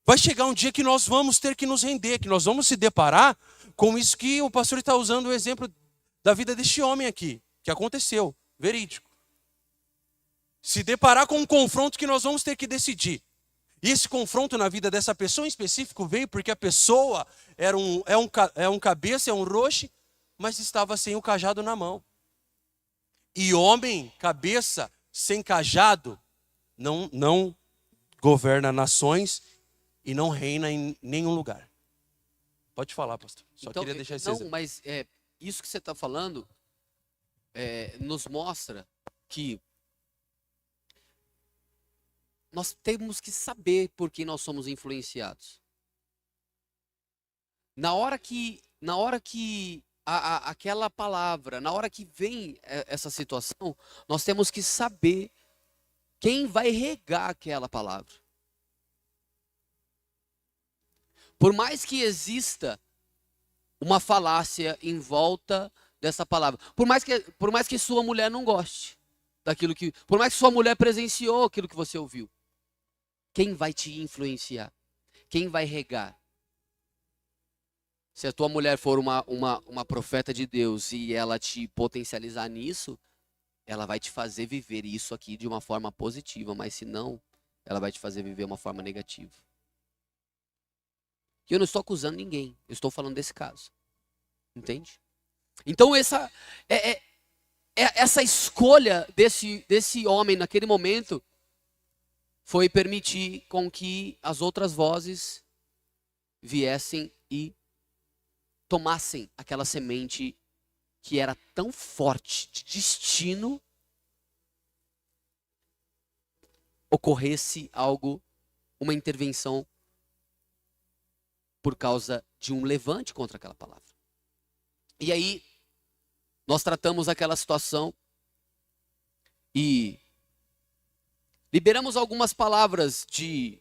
Vai chegar um dia que nós vamos ter que nos render, que nós vamos se deparar com isso que o pastor está usando o exemplo da vida deste homem aqui, que aconteceu, verídico. Se deparar com um confronto que nós vamos ter que decidir. E esse confronto na vida dessa pessoa em específico veio porque a pessoa é um cabeça, é um roche, mas estava sem o cajado na mão. E homem, cabeça, sem cajado, não governa nações e não reina em nenhum lugar. Pode falar, pastor. Só queria deixar esse exemplo. Mas isso que você está falando nos mostra que nós temos que saber por que nós somos influenciados. Na hora que aquela palavra, na hora que vem essa situação, nós temos que saber quem vai regar aquela palavra. Por mais que exista uma falácia em volta dessa palavra. Por mais que sua mulher não goste daquilo que... Por mais que sua mulher presenciou aquilo que você ouviu. Quem vai te influenciar? Quem vai regar? Se a tua mulher for uma profeta de Deus e ela te potencializar nisso, ela vai te fazer viver isso aqui de uma forma positiva, mas se não, ela vai te fazer viver de uma forma negativa. E eu não estou acusando ninguém, eu estou falando desse caso. Entende? Então essa escolha desse homem naquele momento foi permitir com que as outras vozes viessem e tomassem aquela semente que era tão forte de destino, ocorresse algo, uma intervenção por causa de um levante contra aquela palavra. E aí, nós tratamos aquela situação e liberamos algumas palavras de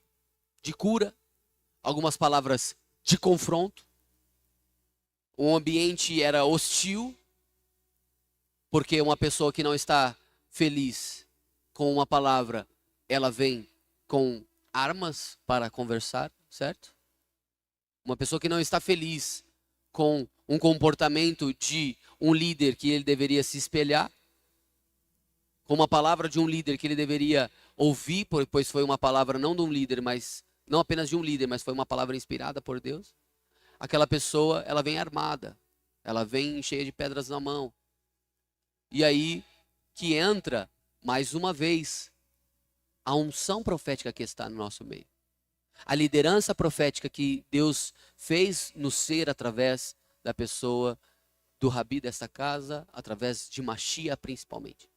cura, algumas palavras de confronto. O ambiente era hostil, porque uma pessoa que não está feliz com uma palavra, ela vem com armas para conversar, certo? Uma pessoa que não está feliz com um comportamento de um líder que ele deveria se espelhar, com uma palavra de um líder que ele deveria ouvir, pois foi uma palavra não de um líder, mas não apenas de um líder, mas foi uma palavra inspirada por Deus. Aquela pessoa, ela vem armada, ela vem cheia de pedras na mão. E aí que entra, mais uma vez, a unção profética que está no nosso meio. A liderança profética que Deus fez no ser através da pessoa do rabi desta casa, através de Machia principalmente.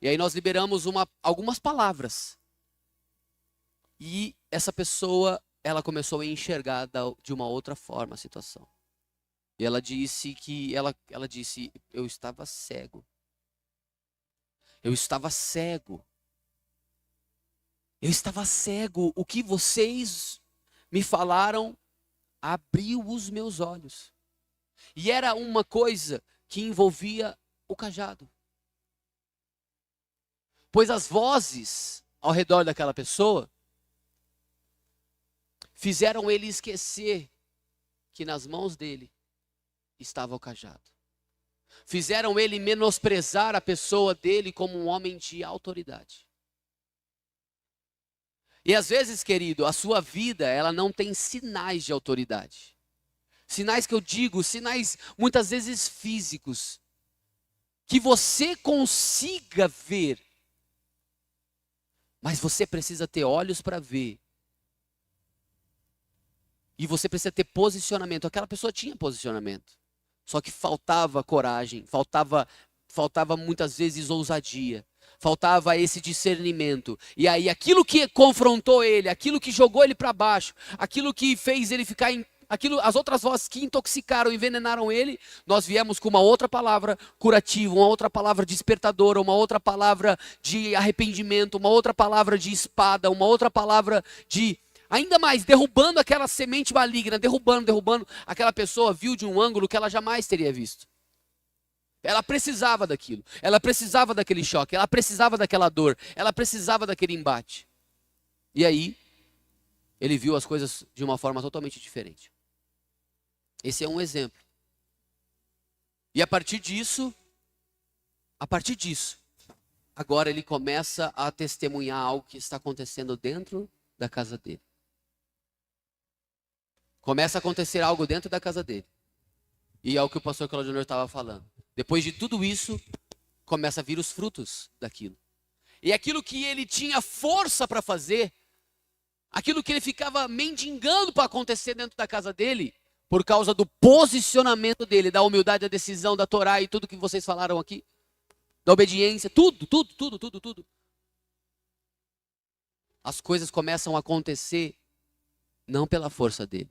E aí nós liberamos algumas palavras. E essa pessoa, ela começou a enxergar de uma outra forma a situação. E ela disse ela disse, eu estava cego. Eu estava cego. Eu estava cego. O que vocês me falaram abriu os meus olhos. E era uma coisa que envolvia o cajado. Pois as vozes ao redor daquela pessoa fizeram ele esquecer que nas mãos dele estava o cajado. Fizeram ele menosprezar a pessoa dele como um homem de autoridade. E às vezes, querido, a sua vida, ela não tem sinais de autoridade. Sinais que eu digo, sinais muitas vezes físicos, que você consiga ver. Mas você precisa ter olhos para ver. E você precisa ter posicionamento. Aquela pessoa tinha posicionamento. Só que faltava coragem, faltava muitas vezes ousadia. Faltava esse discernimento. E aí aquilo que confrontou ele, aquilo que jogou ele para baixo, aquilo que fez ele ficar as outras vozes que intoxicaram, envenenaram ele, nós viemos com uma outra palavra curativa, uma outra palavra despertadora, uma outra palavra de arrependimento, uma outra palavra de espada, uma outra palavra de, ainda mais, derrubando aquela semente maligna, derrubando, aquela pessoa viu de um ângulo que ela jamais teria visto. Ela precisava daquilo, ela precisava daquele choque, ela precisava daquela dor, ela precisava daquele embate. E aí, ele viu as coisas de uma forma totalmente diferente. Esse é um exemplo. E a partir disso, agora ele começa a testemunhar algo que está acontecendo dentro da casa dele. Começa a acontecer algo dentro da casa dele. E é o que o pastor Claudio estava falando. Depois de tudo isso, começa a vir os frutos daquilo. E aquilo que ele tinha força para fazer, aquilo que ele ficava mendigando para acontecer dentro da casa dele, por causa do posicionamento dele, da humildade, da decisão, da Torá e tudo que vocês falaram aqui, da obediência, tudo. As coisas começam a acontecer não pela força dele,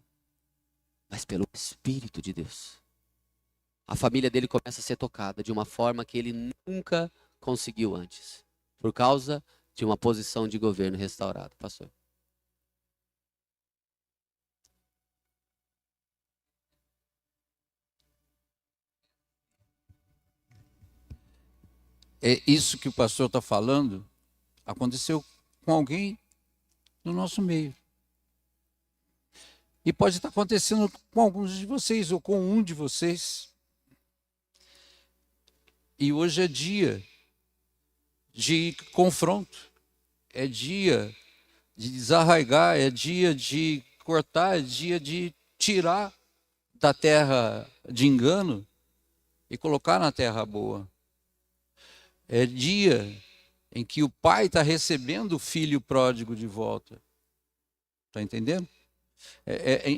mas pelo Espírito de Deus. A família dele começa a ser tocada de uma forma que ele nunca conseguiu antes, por causa de uma posição de governo restaurada. Pastor. é isso que o pastor está falando, aconteceu com alguém no nosso meio. E pode estar acontecendo com alguns de vocês, ou com um de vocês. E hoje é dia de confronto, é dia de desarraigar, é dia de cortar, é dia de tirar da terra de engano e colocar na terra boa. É dia em que o pai está recebendo o filho pródigo de volta. Está entendendo?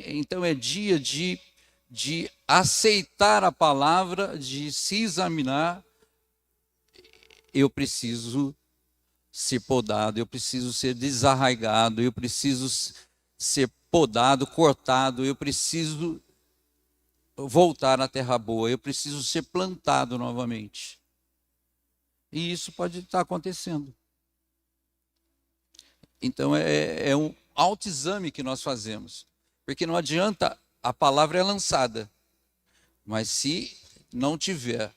Então é dia de aceitar a palavra, de se examinar. Eu preciso ser podado, eu preciso ser desarraigado, eu preciso ser podado, cortado, eu preciso voltar à terra boa, eu preciso ser plantado novamente. E isso pode estar acontecendo. Então é um autoexame que nós fazemos. Porque não adianta, a palavra é lançada, mas se não tiver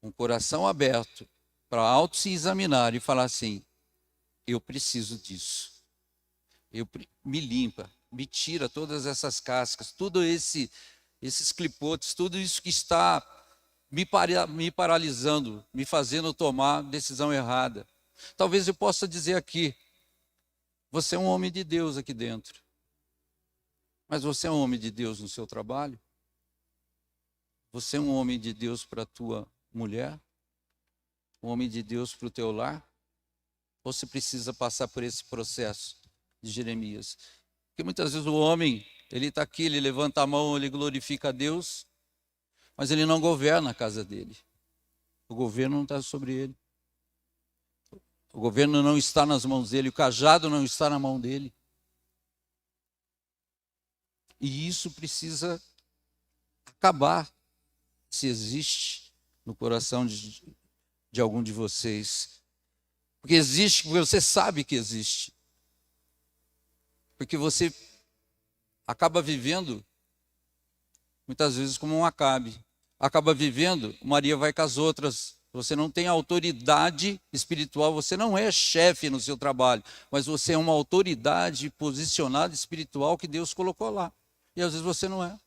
um coração aberto para auto se examinar e falar assim, eu preciso disso. Me limpa, me tira todas essas cascas, tudo esses clipotes, tudo isso que está me paralisando, me fazendo tomar decisão errada. Talvez eu possa dizer aqui, você é um homem de Deus aqui dentro. Mas você é um homem de Deus no seu trabalho? Você é um homem de Deus para a tua mulher? Um homem de Deus para o teu lar? Ou você precisa passar por esse processo de Jeremias? Porque muitas vezes o homem, ele está aqui, ele levanta a mão, ele glorifica a Deus, mas ele não governa a casa dele. O governo não está sobre ele. O governo não está nas mãos dele, o cajado não está na mão dele. E isso precisa acabar, se existe no coração de algum de vocês. Porque existe, porque você sabe que existe. Porque você acaba vivendo, muitas vezes, como um Acabe. Acaba vivendo, Maria vai com as outras. Você não tem autoridade espiritual, você não é chefe no seu trabalho, mas você é uma autoridade posicionada espiritual que Deus colocou lá. E às vezes você não é.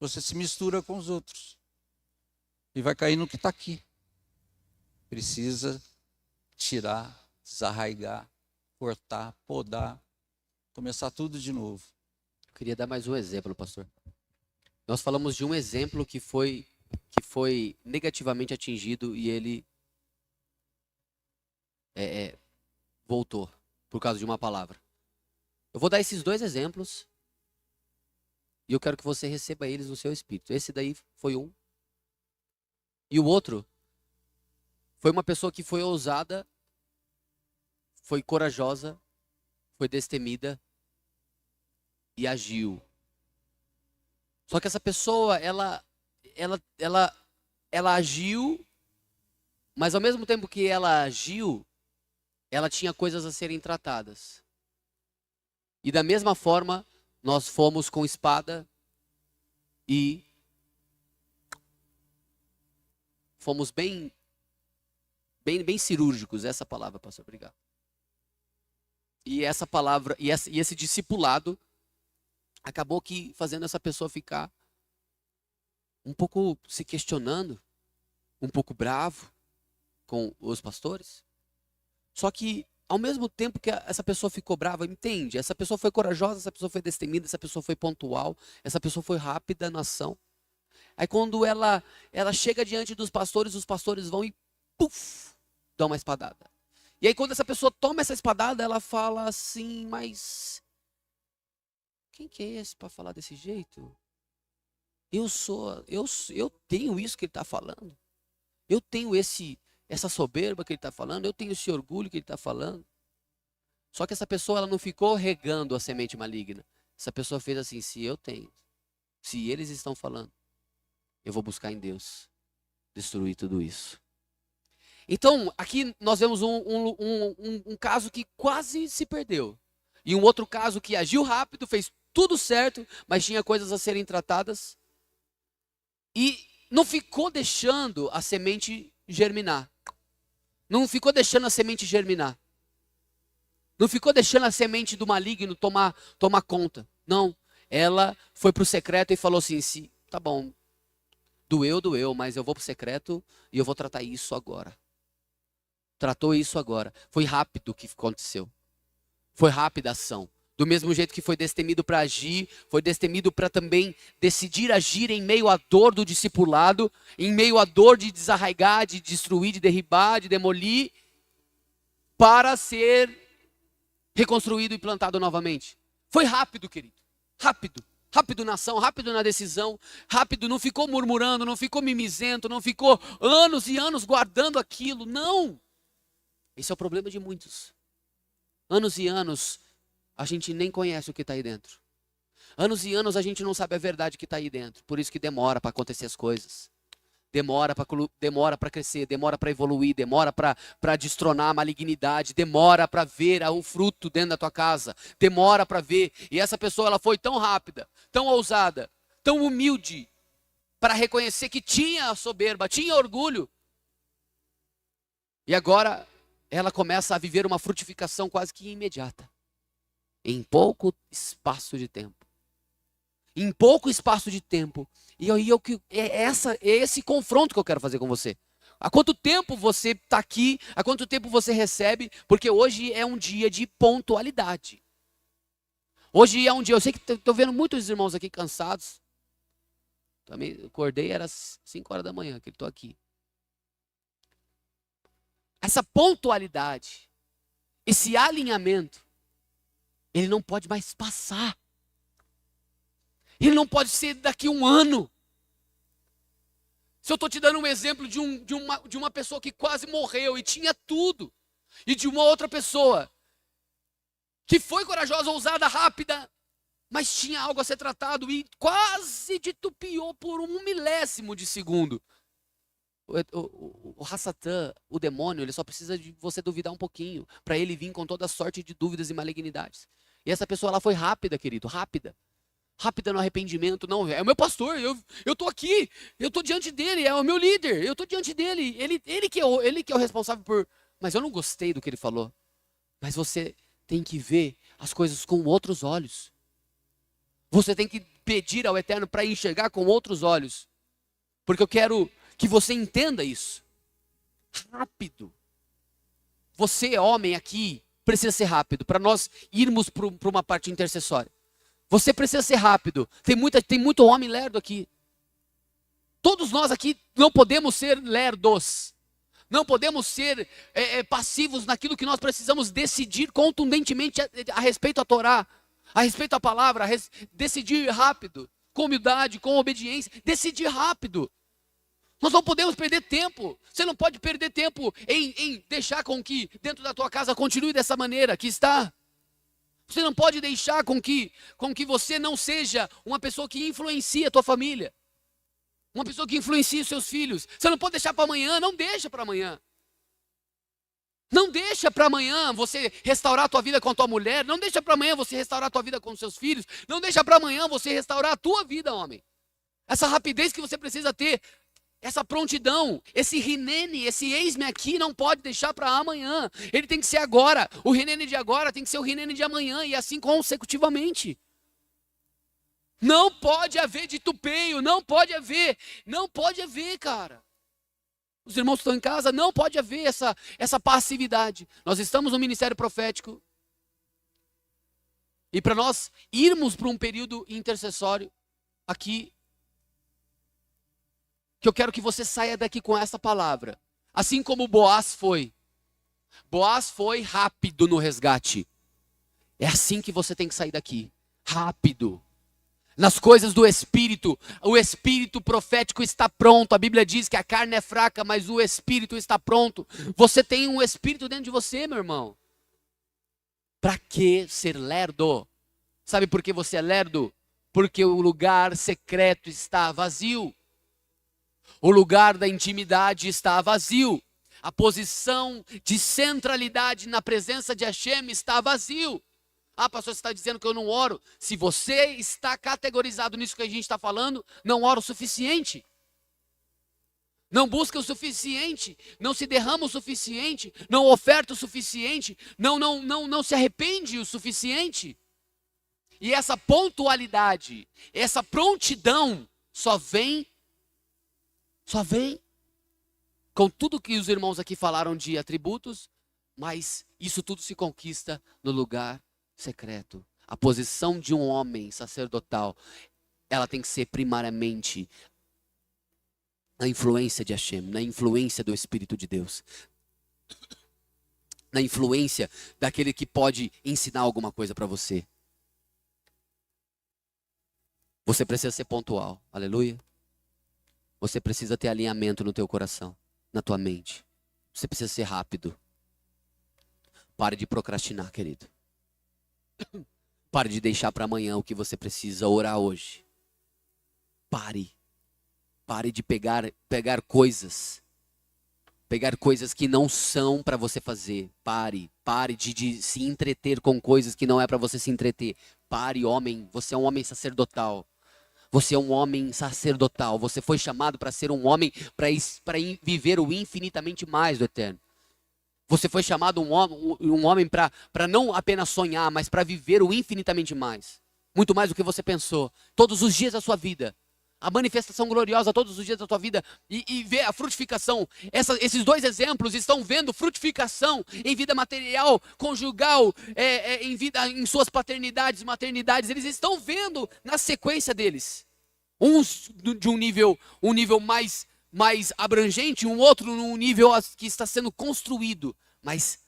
Você se mistura com os outros. E vai cair no que está aqui. Precisa tirar, desarraigar, cortar, podar, começar tudo de novo. Eu queria dar mais um exemplo, pastor. Nós falamos de um exemplo que foi negativamente atingido e ele voltou por causa de uma palavra. Eu vou dar esses dois exemplos e eu quero que você receba eles no seu espírito. Esse daí foi um. E o outro foi uma pessoa que foi ousada, foi corajosa, foi destemida e agiu. Só que essa pessoa, ela agiu, mas ao mesmo tempo que ela agiu, ela tinha coisas a serem tratadas. E da mesma forma, nós fomos com espada e fomos bem cirúrgicos, essa palavra, pastor, obrigado. E essa palavra, e esse discipulado acabou que fazendo essa pessoa ficar um pouco se questionando, um pouco bravo com os pastores. Só que, ao mesmo tempo que essa pessoa ficou brava, entende? Essa pessoa foi corajosa, essa pessoa foi destemida, essa pessoa foi pontual, essa pessoa foi rápida na ação. Aí quando ela chega diante dos pastores, os pastores vão e puf, dão uma espadada. E aí quando essa pessoa toma essa espadada, ela fala assim, mas quem que é esse para falar desse jeito? Eu tenho isso que ele está falando. Eu tenho essa soberba que ele está falando. Eu tenho esse orgulho que ele está falando. Só que essa pessoa, ela não ficou regando a semente maligna. Essa pessoa fez assim, se eles estão falando, eu vou buscar em Deus destruir tudo isso. Então, aqui nós vemos um caso que quase se perdeu. E um outro caso que agiu rápido, fez tudo certo, mas tinha coisas a serem tratadas. E não ficou deixando a semente germinar. Não ficou deixando a semente germinar. Não ficou deixando a semente do maligno tomar conta. Não. Ela foi para o secreto e falou assim, tá bom, doeu, mas eu vou para o secreto e eu vou tratar isso agora. Tratou isso agora. Foi rápido o que aconteceu. Foi rápida a ação. Do mesmo jeito que foi destemido para agir, foi destemido para também decidir agir em meio à dor do discipulado, em meio à dor de desarraigar, de destruir, de derribar, de demolir, para ser reconstruído e plantado novamente. Foi rápido, querido. Rápido. Rápido na ação, rápido na decisão, rápido, não ficou murmurando, não ficou mimizento, não ficou anos e anos guardando aquilo. Não! Esse é o problema de muitos. Anos e anos, a gente nem conhece o que está aí dentro. Anos e anos a gente não sabe a verdade que está aí dentro. Por isso que demora para acontecer as coisas. Demora para crescer, demora para evoluir, demora para destronar a malignidade, demora para ver o fruto dentro da tua casa, demora para ver. E essa pessoa, ela foi tão rápida, tão ousada, tão humilde, para reconhecer que tinha soberba, tinha orgulho. E agora ela começa a viver uma frutificação quase que imediata, em pouco espaço de tempo. Em pouco espaço de tempo. E é esse confronto que eu quero fazer com você. Há quanto tempo você está aqui? Há quanto tempo você recebe? Porque hoje é um dia de pontualidade. Hoje é um dia, eu sei que estou vendo muitos irmãos aqui cansados. Também acordei, era 5 horas da manhã que estou aqui. Essa pontualidade, esse alinhamento, ele não pode mais passar. Ele não pode ser daqui a um ano. Se eu estou te dando um exemplo de uma pessoa que quase morreu e tinha tudo, e de uma outra pessoa que foi corajosa, ousada, rápida, mas tinha algo a ser tratado e quase titubeou por 1 milésimo de segundo. O Hassatan, o demônio, ele só precisa de você duvidar um pouquinho, para ele vir com toda a sorte de dúvidas e malignidades. E essa pessoa, ela foi rápida, querido, rápida no arrependimento. Não, é o meu pastor, eu estou aqui, eu estou diante dele, é o meu líder, eu estou diante dele, ele que é o responsável por... Mas eu não gostei do que ele falou. Mas você tem que ver as coisas com outros olhos. Você tem que pedir ao Eterno para enxergar com outros olhos. Porque eu quero que você entenda isso. Rápido. Você, homem, aqui, precisa ser rápido, para nós irmos para uma parte intercessória. Você precisa ser rápido. Tem muito homem lerdo aqui. Todos nós aqui não podemos ser lerdos. Não podemos ser passivos naquilo que nós precisamos decidir contundentemente a respeito à Torá, a respeito à palavra, decidir rápido, com humildade, com obediência, decidir rápido. Nós não podemos perder tempo. Você não pode perder tempo em deixar com que dentro da tua casa continue dessa maneira que está. Você não pode deixar com que você não seja uma pessoa que influencia a tua família. Uma pessoa que influencia os seus filhos. Você não pode deixar para amanhã, não deixa para amanhã. Não deixa para amanhã você restaurar a tua vida com a tua mulher. Não deixa para amanhã você restaurar a tua vida com os seus filhos. Não deixa para amanhã você restaurar a tua vida, homem. Essa rapidez que você precisa ter, essa prontidão, esse rinene, esse eis-me aqui não pode deixar para amanhã. Ele tem que ser agora. O rinene de agora tem que ser o rinene de amanhã e assim consecutivamente. Não pode haver titubeio, não pode haver, cara. Os irmãos que estão em casa, não pode haver essa passividade. Nós estamos no ministério profético. E para nós irmos para um período intercessório aqui, que eu quero que você saia daqui com essa palavra. Assim como Boaz foi. Boaz foi rápido no resgate. É assim que você tem que sair daqui. Rápido. Nas coisas do Espírito. O Espírito profético está pronto. A Bíblia diz que a carne é fraca, mas o Espírito está pronto. Você tem um Espírito dentro de você, meu irmão. Para que ser lerdo? Sabe por que você é lerdo? Porque o lugar secreto está vazio. O lugar da intimidade está vazio. A posição de centralidade na presença de Hashem está vazio. Ah, pastor, você está dizendo que eu não oro. Se você está categorizado nisso que a gente está falando, não oro o suficiente. não busca o suficiente, não se derrama o suficiente, não oferta o suficiente, não se arrepende o suficiente. E essa pontualidade, essa prontidão só vem com tudo que os irmãos aqui falaram de atributos, mas isso tudo se conquista no lugar secreto. A posição de um homem sacerdotal, ela tem que ser primariamente na influência de Hashem, na influência do Espírito de Deus, na influência daquele que pode ensinar alguma coisa para você. Você precisa ser pontual, aleluia. Você precisa ter alinhamento no teu coração, na tua mente. Você precisa ser rápido. Pare de procrastinar, querido. Pare de deixar para amanhã o que você precisa orar hoje. Pare de pegar coisas que não são para você fazer. Pare de se entreter com coisas que não é para você se entreter. Pare, homem, você é um homem sacerdotal. Você é um homem sacerdotal. Você foi chamado para ser um homem, para viver o infinitamente mais do eterno. Você foi chamado um homem para não apenas sonhar, mas para viver o infinitamente mais. Muito mais do que você pensou. Todos os dias da sua vida. A manifestação gloriosa todos os dias da tua vida. E ver a frutificação. Esses dois exemplos estão vendo frutificação em vida material, conjugal, em suas paternidades, maternidades. Eles estão vendo na sequência deles. Uns de um nível mais abrangente, um outro num nível que está sendo construído. Mas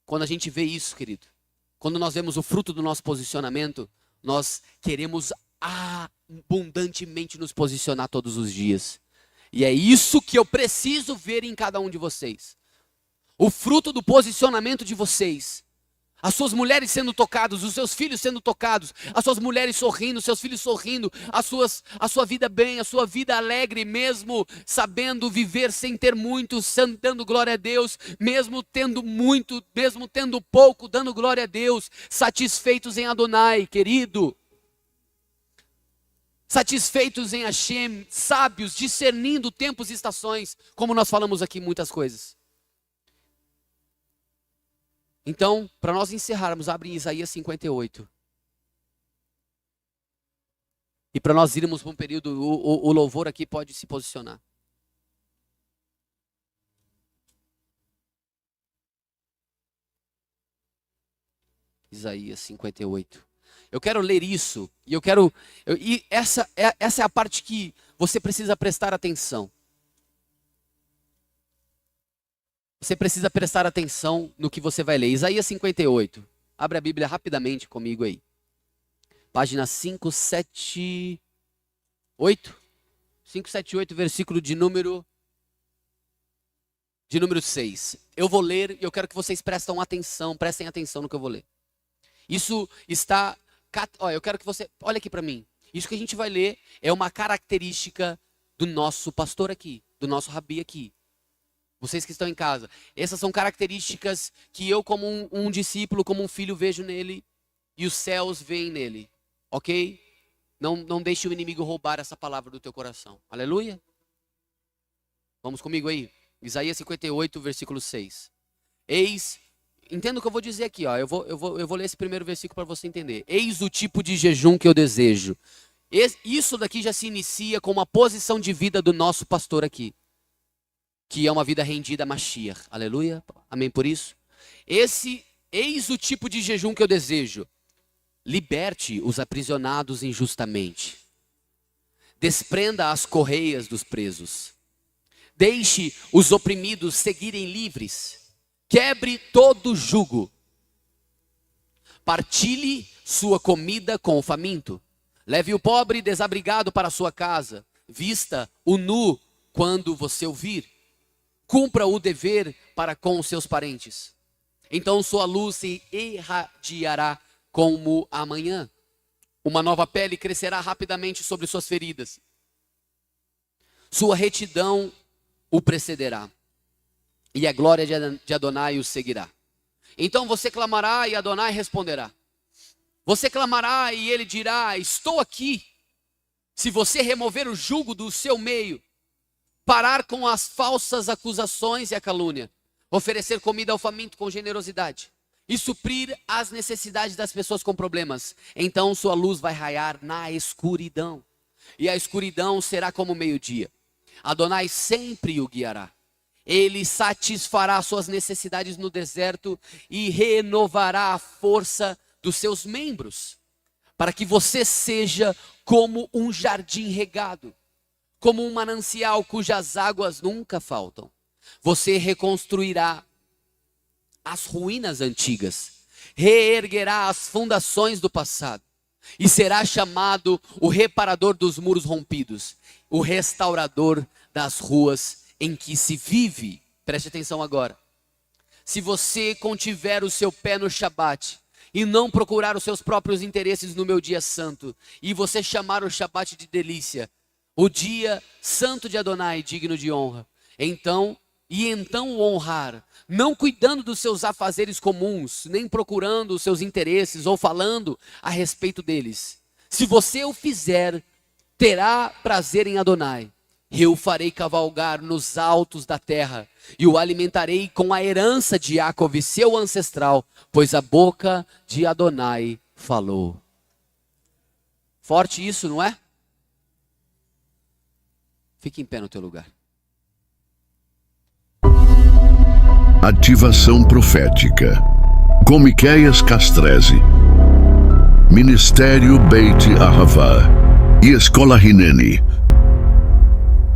quando a gente vê isso, querido, quando nós vemos o fruto do nosso posicionamento, nós queremos abundantemente nos posicionar todos os dias. E é isso que eu preciso ver em cada um de vocês. O fruto do posicionamento de vocês. As suas mulheres sendo tocadas, os seus filhos sendo tocados, as suas mulheres sorrindo, os seus filhos sorrindo, a sua vida bem, a sua vida alegre, mesmo sabendo viver sem ter muito, dando glória a Deus, mesmo tendo muito, mesmo tendo pouco, dando glória a Deus, satisfeitos em Adonai, querido. Satisfeitos em Hashem, sábios, discernindo tempos e estações, como nós falamos aqui muitas coisas. Então, para nós encerrarmos, abre em Isaías 58. E para nós irmos para um período, o louvor aqui pode se posicionar. Isaías 58. Eu quero ler isso, e essa é a parte que você precisa prestar atenção. Você precisa prestar atenção no que você vai ler. Isaías 58. Abre a Bíblia rapidamente comigo aí. Página 578. 578, versículo de número 6. Eu vou ler e eu quero que vocês prestem atenção no que eu vou ler. Isso está... eu quero que você... Olha aqui para mim. Isso que a gente vai ler é uma característica do nosso pastor aqui, do nosso rabi aqui. Vocês que estão em casa. Essas são características que eu, como um discípulo, como um filho, vejo nele. E os céus veem nele. Ok? Não deixe o inimigo roubar essa palavra do teu coração. Aleluia? Vamos comigo aí? Isaías 58, versículo 6. Entenda o que eu vou dizer aqui. Ó. Eu vou ler esse primeiro versículo para você entender. Eis o tipo de jejum que eu desejo. Isso daqui já se inicia com uma posição de vida do nosso pastor aqui. Que é uma vida rendida a Mashiach. Aleluia. Amém por isso? Eis o tipo de jejum que eu desejo. Liberte os aprisionados injustamente. Desprenda as correias dos presos. Deixe os oprimidos seguirem livres. Quebre todo jugo. Partilhe sua comida com o faminto. Leve o pobre desabrigado para sua casa. Vista o nu quando você ouvir. Cumpra o dever para com os seus parentes. Então sua luz se irradiará como amanhã. Uma nova pele crescerá rapidamente sobre suas feridas. Sua retidão o precederá. E a glória de Adonai o seguirá. Então você clamará e Adonai responderá. Você clamará e ele dirá: estou aqui. Se você remover o jugo do seu meio, parar com as falsas acusações e a calúnia, oferecer comida ao faminto com generosidade e suprir as necessidades das pessoas com problemas. Então sua luz vai raiar na escuridão, e a escuridão será como meio-dia. Adonai sempre o guiará. Ele satisfará suas necessidades no deserto e renovará a força dos seus membros, para que você seja como um jardim regado, como um manancial cujas águas nunca faltam. Você reconstruirá as ruínas antigas, reerguerá as fundações do passado, e será chamado o reparador dos muros rompidos, o restaurador das ruas em que se vive. Preste atenção agora. Se você contiver o seu pé no Shabat e não procurar os seus próprios interesses no meu dia santo, e você chamar o Shabat de delícia, o dia santo de Adonai, digno de honra, então o honrar, não cuidando dos seus afazeres comuns, nem procurando os seus interesses ou falando a respeito deles. Se você o fizer, terá prazer em Adonai. Eu o farei cavalgar nos altos da terra e o alimentarei com a herança de Jacove, seu ancestral, pois a boca de Adonai falou. Forte isso, não é? Fique em pé no teu lugar. Ativação profética. Com Miqueias Castrese, Ministério Beit Ahavá e Escola Hineni.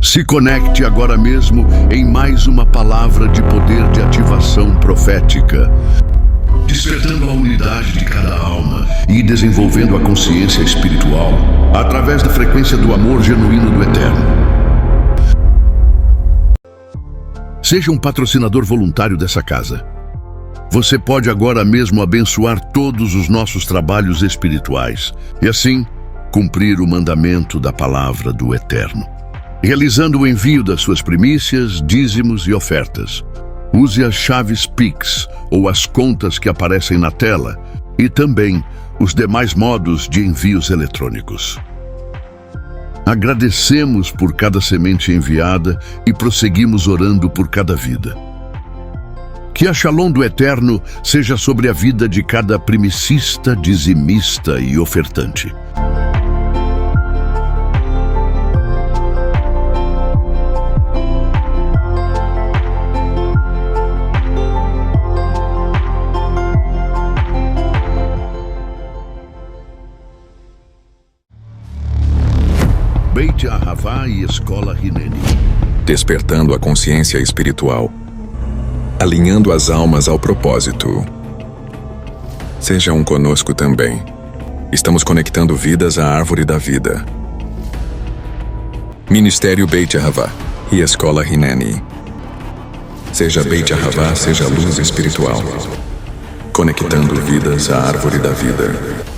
Se conecte agora mesmo em mais uma palavra de poder de ativação profética, despertando a unidade de cada alma e desenvolvendo a consciência espiritual através da frequência do amor genuíno do Eterno. Seja um patrocinador voluntário dessa casa. Você pode agora mesmo abençoar todos os nossos trabalhos espirituais e assim cumprir o mandamento da palavra do Eterno, realizando o envio das suas primícias, dízimos e ofertas. Use as chaves Pix ou as contas que aparecem na tela e também os demais modos de envios eletrônicos. Agradecemos por cada semente enviada e prosseguimos orando por cada vida. Que a Shalom do Eterno seja sobre a vida de cada primicista, dizimista e ofertante. Beit Ahavá e Escola Hineni. Despertando a consciência espiritual, alinhando as almas ao propósito. Sejam conosco também. Estamos conectando vidas à árvore da vida. Ministério Beit Ahavá e Escola Hineni. Seja Beit Ahavá, seja luz espiritual, conectando vidas à árvore da vida.